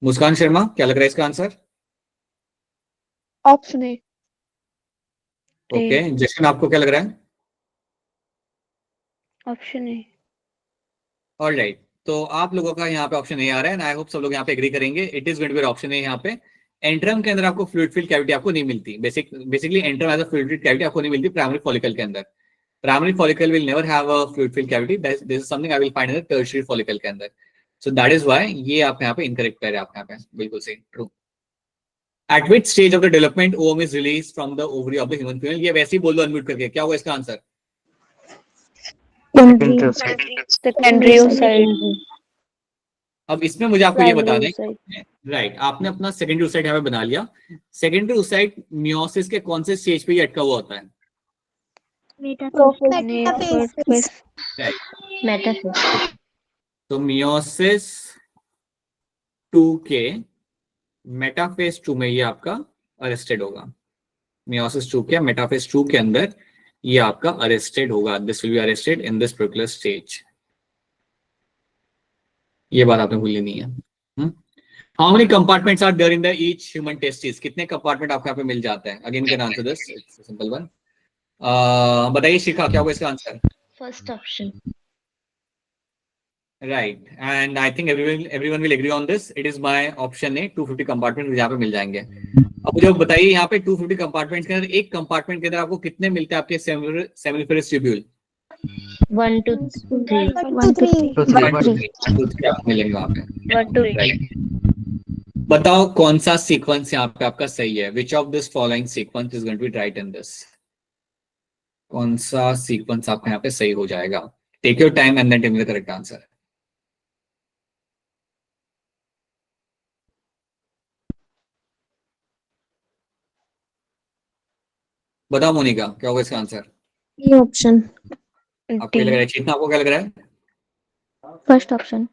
मुस्कान शर्मा, क्या लग रहा है इसका आंसर? Option A. ओके, जशन आपको क्या लग रहा है? Option A. ऑलराइट, तो आप लोगों का यहाँ पे ऑप्शन ए आ रहा है, आई होप सब लोग यहाँ पे एग्री करेंगे। It is going to be option A. यहाँ पे एंट्रम के अंदर आपको फ्लूइड फिल्ड कैविटी आपको नहीं मिलती। Basically antrum as a fluid filled cavity आपको नहीं मिलती प्राइमरी फॉलिकल के अंदर। Primary follicle will never have a fluid filled cavity, this is something I will find in the tertiary follicle के अंदर। सो दैट इज व्हाई ये आप यहाँ पे इनकरेक्ट पेयर है आपके यहाँ पे, बिल्कुल सही, true. Eight which stage of the development ovum is release from the ovary of the human female? ये वैसे ही बोल दो अनम्यूट करके, क्या होगा इसका आंसर? Secondary oocyte. अब इसमें मुझे आपको ये बताना Primary है, oocyte. राइट, आपने अपना सेकेंडरी oocyte यहाँ पे बना लिया। सेकेंडरी oocyte मियोसिस के कौन से स्टेज पे ये अटका हुआ होता है? Metaphase. मेटाफेज। तो मियोसिस 2 के मेटाफेज 2 में ये आपका अरेस्टेड होगा। मियोसिस 2 के मेटाफेज 2 के अंदर ये आपका अरेस्टेड होगा। This will be arrested in this particular stage. ये बात आपने भूलनी नहीं है। How many compartments are there in the each human testis? कितने कंपार्टमेंट आपको यहाँ पे मिल जाते हैं? Again can answer this, it's simple one. बताइए शिखा, क्या होगा इसका answer? First option. Right, and I think everyone will agree on this, it is my option A. 250 compartment यहाँ पे मिल जाएंगे। अब मुझे बताइए यहाँ पे 250 कंपार्टमेंट्स के अंदर एक कंपार्टमेंट के अंदर आपको कितने मिलते हैं आपके सेमिनिफेरस ट्यूब्यूल? 1 2 3 1 2 3. मिलेंगे वहाँ पे। 1 2 3। बताओ कौन सा सीक्वेंस यहाँ पे आपका सही है? Which of this following sequence is going to be right in this? कौन सा सीक्वेंस आपका यहाँ पे सही हो जाएगा? Take your time and then tell me the correct answer. बताओ मोनिका, क्या होगा इसका आंसर? ये ऑप्शन आपको क्या लग रहा है? चेतना, आपको क्या लग रहा है? First option.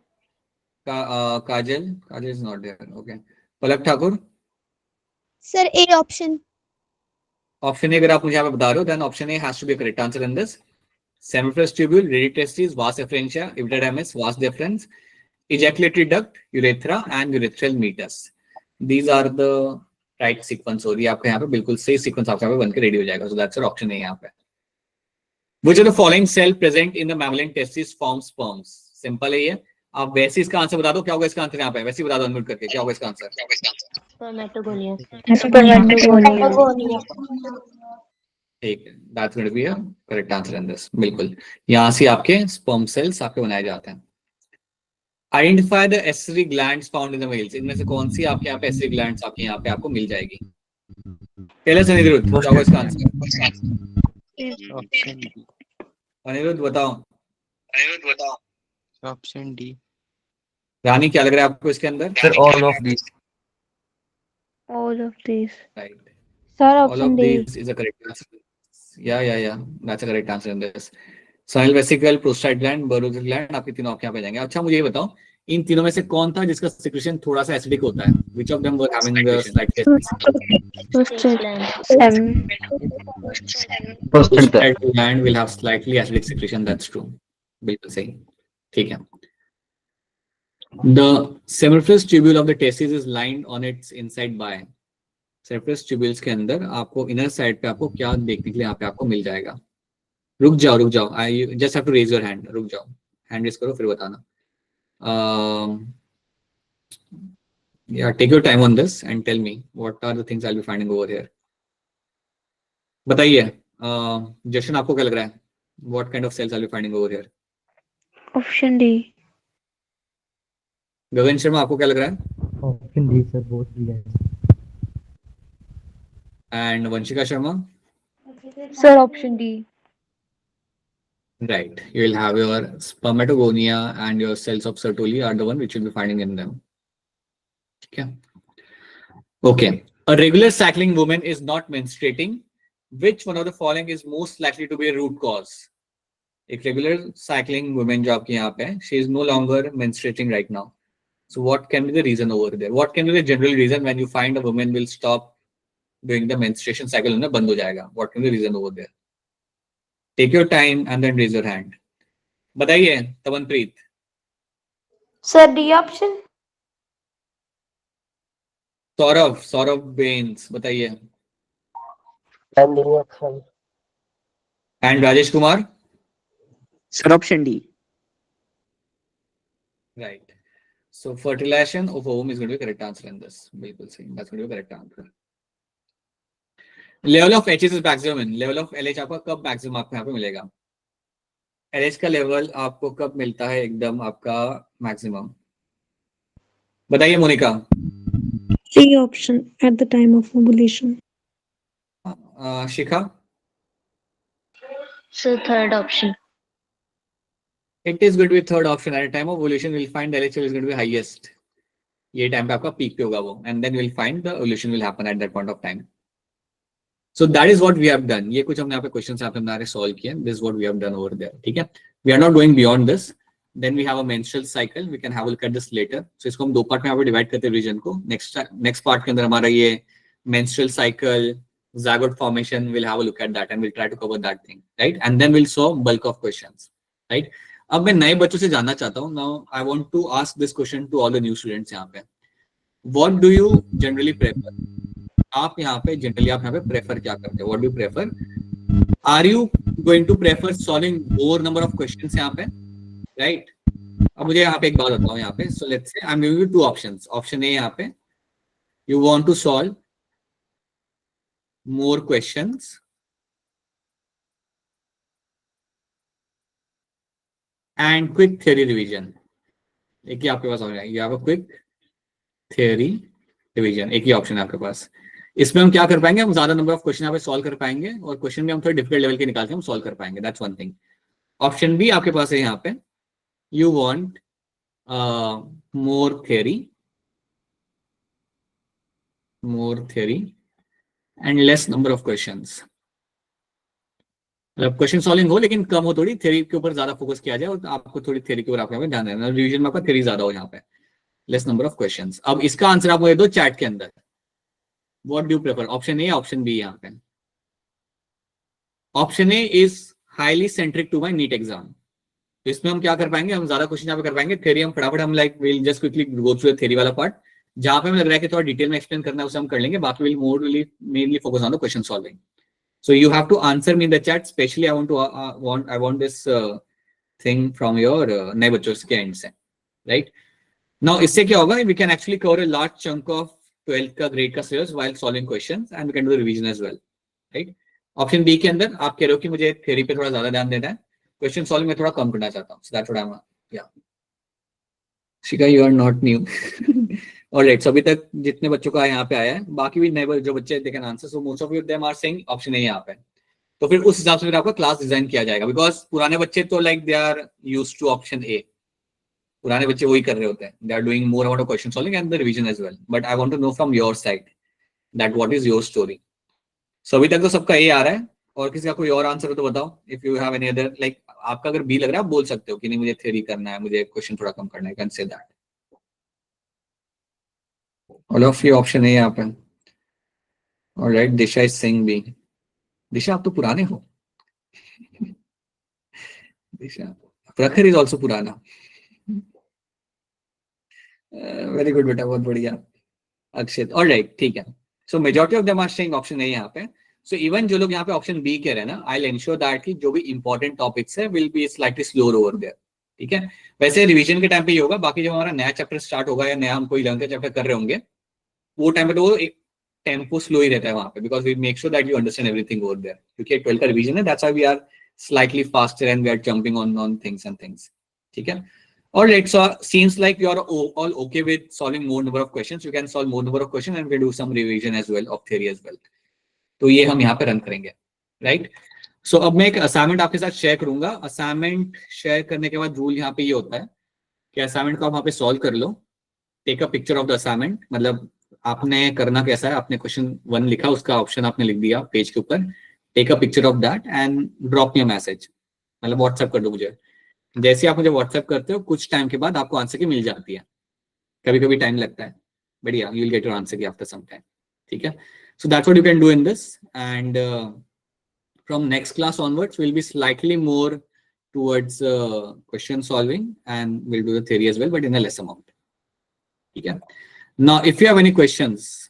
Kajal is not there, okay. Palak Thakur? Sir, A option. Option A अगर आप मुझे यहाँ पे बता रहे हो, then option A has to be correct answer in this. Seminiferous tubule, rete testis, vas efferentia, epididymis, vas deferens, ejaculatory duct, urethra and urethral meatus. These are the right sequence हो रही है आपके यहाँ पे, बिल्कुल सही सीक्वेंस आपका यहाँ पे बनकर रेडी हो जाएगा। So that's your option है यहाँ पे। Which of the following cell present in the mammalian testis forms sperms? Simple है ये। आप वैसे इसका आंसर बता दो, क्या होगा इसका आंसर यहाँ पे? वैसे ही बता दो अनम्यूट करके, क्या होगा इसका आंसर? स्पर्मेटोगोनिया। ठीक है, that's going to be a correct answer in this, बिल्कुल। यहाँ से आपके sperm cells आपके बनाए जाते हैं। Identify the accessory glands found in the mails. इनमें से कौन सी आपके यहाँ पे एसेसरी ग्लैंड्स आपके यहाँ पे आपको मिल जाएगी? अनिरुद्ध, क्या होगा इसका आंसर? Option D. अनिरुद्ध बताओ। Option D. रानी, क्या लग रहा है आपको इसके अंदर? Sir all of this. All of these. Right, Sir, all option of D. these is a correct answer. Yeah, that's a correct answer in this. साइल वेसिकल, प्रोस्टाग्लैंड, बर्गर ग्लैंड, आपके तीनों आपके यहाँ पे जाएंगे। अच्छा मुझे ये बताओ, इन तीनों में से कौन था जिसका सिक्रेशन थोड़ा सा एसिडिक होता है? Which of them were having the slightly acidic? Prostagland will have slightly acidic secretion. That's true. बिल्कुल सही, ठीक है। The seminiferous tubule of the testis is lined on its inside by seminiferous tubules के अंदर आपको inner side पे आपको क्या देखने के लिए यहाँ पे आपको मिल जाएगा? रुक जाओ, I just have to raise your hand. रुक जाओ, हैंड रेज करो फिर बताना। Yeah, take your time on this and tell me what are the things I'll be finding over here. बताइए, जशन आपको क्या लग रहा है? What kind of cells I'll be finding over here? Option D. गगन शर्मा आपको क्या लग रहा है? Option D sir, both D है। And Vanshika Sharma? Sir, option D. Right. You will have your spermatogonia and your cells of Sertoli are the one which you'll be finding in them. Okay. Okay. A regular cycling woman is not menstruating. Which one of the following is most likely to be a root cause? A regular cycling woman जो आपके यहाँ पे है, she is no longer menstruating right now. So what can be the reason over there? What can be the general reason when you find a woman will stop doing the menstruation cycle उन्हें बंद हो जाएगा? What can be the reason over there? Take your time and then raise your hand. बताइए Tavanpreet. Sir D option. Saurabh Bains बताइए। And Rajesh Kumar? Sir option D. Right. So fertilization of ovum is going to be correct answer in this. बिल्कुल सही, that's going to be correct answer. Level of H is maximum. Level of LH आपका कब maximum आपको यहाँ पे मिलेगा? LH का level आपको कब मिलता है एकदम आपका maximum? बताइए Monika. C option, at the time of ovulation. Shikha? Sir, third option. It is going to be third option. At a time of ovulation, we'll find LH is going to be highest. ये time पे आपका peak पे होगा वो, and then we'll find the ovulation will happen at that point of time. So that is what we have done. ये कुछ हमने यहाँ पे क्वेश्चंस आपने हमारे सॉल्व किए। This is what we have done over there. ठीक है? We are not going beyond this. Then we have a menstrual cycle. We can have a look at this later. So इसको हम दो part में यहाँ पे divide करते हैं रीजन को। नेक्स्ट पार्ट के अंदर हमारा ये menstrual cycle, zygote formation. We'll have a look at that and we'll try to cover that thing, right? And then we'll solve bulk of questions, right? अब मैं नए बच्चों से जानना चाहता हूँ। Now I want to ask this question to all the new students यहाँ पे. What do you generally prefer? आप यहाँ पे जनरली आप यहाँ पे प्रेफर क्या करते हो? What do you prefer? Are you going to prefer solving more number of questions यहाँ पे, right? अब मुझे यहाँ पे एक बात बताओ यहाँ पे. So let's say I'm giving you two options. Option A यहाँ पे, you want to solve more questions and quick theory revision. एक ही आपके पास हो जाएगा. You have a quick theory revision. एक ही ऑप्शन है आपके पास. इसमें हम क्या कर पाएंगे? हम ज्यादा नंबर ऑफ क्वेश्चन यहाँ पे सॉल्व कर पाएंगे और क्वेश्चन भी हम थोड़े डिफिकल्ट लेवल के निकाल के हम सॉल्व कर पाएंगे. That's one thing. Option B आपके पास है यहाँ पे, you want more theory and less number of questions. मतलब क्वेश्चन सॉल्विंग हो लेकिन कम हो, थोड़ी थ्योरी के ऊपर ज्यादा फोकस किया जाए और आपको थोड़ी थ्योरी के ऊपर आपको यहाँ पे ध्यान देना. रिवीजन में आपका थ्योरी ज्यादा हो यहाँ पे, लेस नंबर ऑफ क्वेश्चंस. अब इसका आंसर आप मुझे दो चैट के अंदर. What do you prefer? Option A, option B यहाँ पे. Option A is highly centric to my NEET exam. तो इसमें हम क्या कर पाएंगे? हम ज्यादा क्वेश्चन यहाँ पे कर पाएंगे. थ्योरी हम फटाफट हम like will just quickly go through theory वाला पार्ट. जहाँ पे हमें लग रहा है कि थोड़ा डिटेल में एक्सप्लेन करना है उसे हम कर लेंगे. बाकी will morally mainly focus on the question solving. So you have to answer me in the chat. Especially I want this thing from your नए बच्चों के एंड से, right? Now इससे क्या होगा? We can actually cover a large chunk of 12th का grade का syllabus while solving questions and we can do the revision as well, right? Option B के अंदर आप कह रहे हो कि मुझे थ्योरी पे थोड़ा ज्यादा ध्यान देना है, क्वेश्चन सॉल्विंग में थोड़ा कम करना चाहता हूँ. So that's what I'm, yeah. Shikha, you are not new. Alright, so अभी तक जितने बच्चों का यहाँ पे आया है, बाकी भी नए जो बच्चे they can answer. So most of you them are saying option A यहाँ पे. तो फिर उस हिसाब से फिर आपका क्लास डिजाइन किया जाएगा. बिकॉज पुराने बच्चे तो like they are used to option A. पुराने बच्चे वही कर रहे होते हैं. They are doing more about question solving and the revision as well. But I want to know from your side that what is your story. So अभी तक तो सबका ए आ रहा है और किसी का कोई और आंसर हो तो बताओ. If you have any other, like आपका अगर बी लग रहा है आप बोल सकते हो कि नहीं मुझे थ्योरी करना है, मुझे क्वेश्चन थोड़ा कम करना है, can say that. All of ये ऑप्शन है यहाँ पे। Alright, Disha is saying B. Disha आप तो पुराने हो। दिशा, प्रखर इज आल्सो पुराना। वेरी गुड बेटा, बहुत बढ़िया। अक्षित, ऑलराइट, ठीक है। So majority of them are saying option A यहाँ पे। सो इवन जो लोग यहाँ पे ऑप्शन बी कह रहे हैं ना, आई विल एंश्योर दैट कि जो भी इंपॉर्टेंट टॉपिक्स है will be slightly slower over there, ठीक है। वैसे रिवीजन के टाइम पे ये होगा, बाकी जब हमारा नया चैप्टर स्टार्ट होगा या नया हम कोई 11th का चैप्टर कर रहे होंगे वो टाइम पे तो वो एक टेम्पो स्लो ही रहता है वहां पे, because we make sure that you understand everything over there, क्योंकि 12th का रिवीजन है, that's why we are slightly faster and we are jumping on things and things, ठीक है। Alright, so seems like you are all okay with solving more number of questions. You can solve more number of questions and we'll do some revision as well of theory as well. तो ये हम यहाँ पे run करेंगे, right. सो अब मैं एक assignment आपके साथ शेयर करूंगा। असाइनमेंट शेयर करने के बाद रूल यहाँ पे ये होता है कि असाइनमेंट को आप वहाँ पे सॉल्व कर लो, take a picture of the assignment, मतलब आपने करना कैसा है, आपने क्वेश्चन 1 लिखा, उसका ऑप्शन आपने लिख दिया पेज के ऊपर, take a picture of that and drop me a message, मतलब व्हाट्सएप कर दो मुझे। जैसे आप मुझे व्हाट्सएप करते हो कुछ टाइम के बाद आपको आंसर की मिल जाती है, कभी कभी टाइम लगता है, बढ़िया, you will get your answer key after some time, ठीक है। So that's what you can do in this and from next class onwards will be slightly more towards question solving and will do the theory as well but in a less amount, ठीक है। Now if you have any questions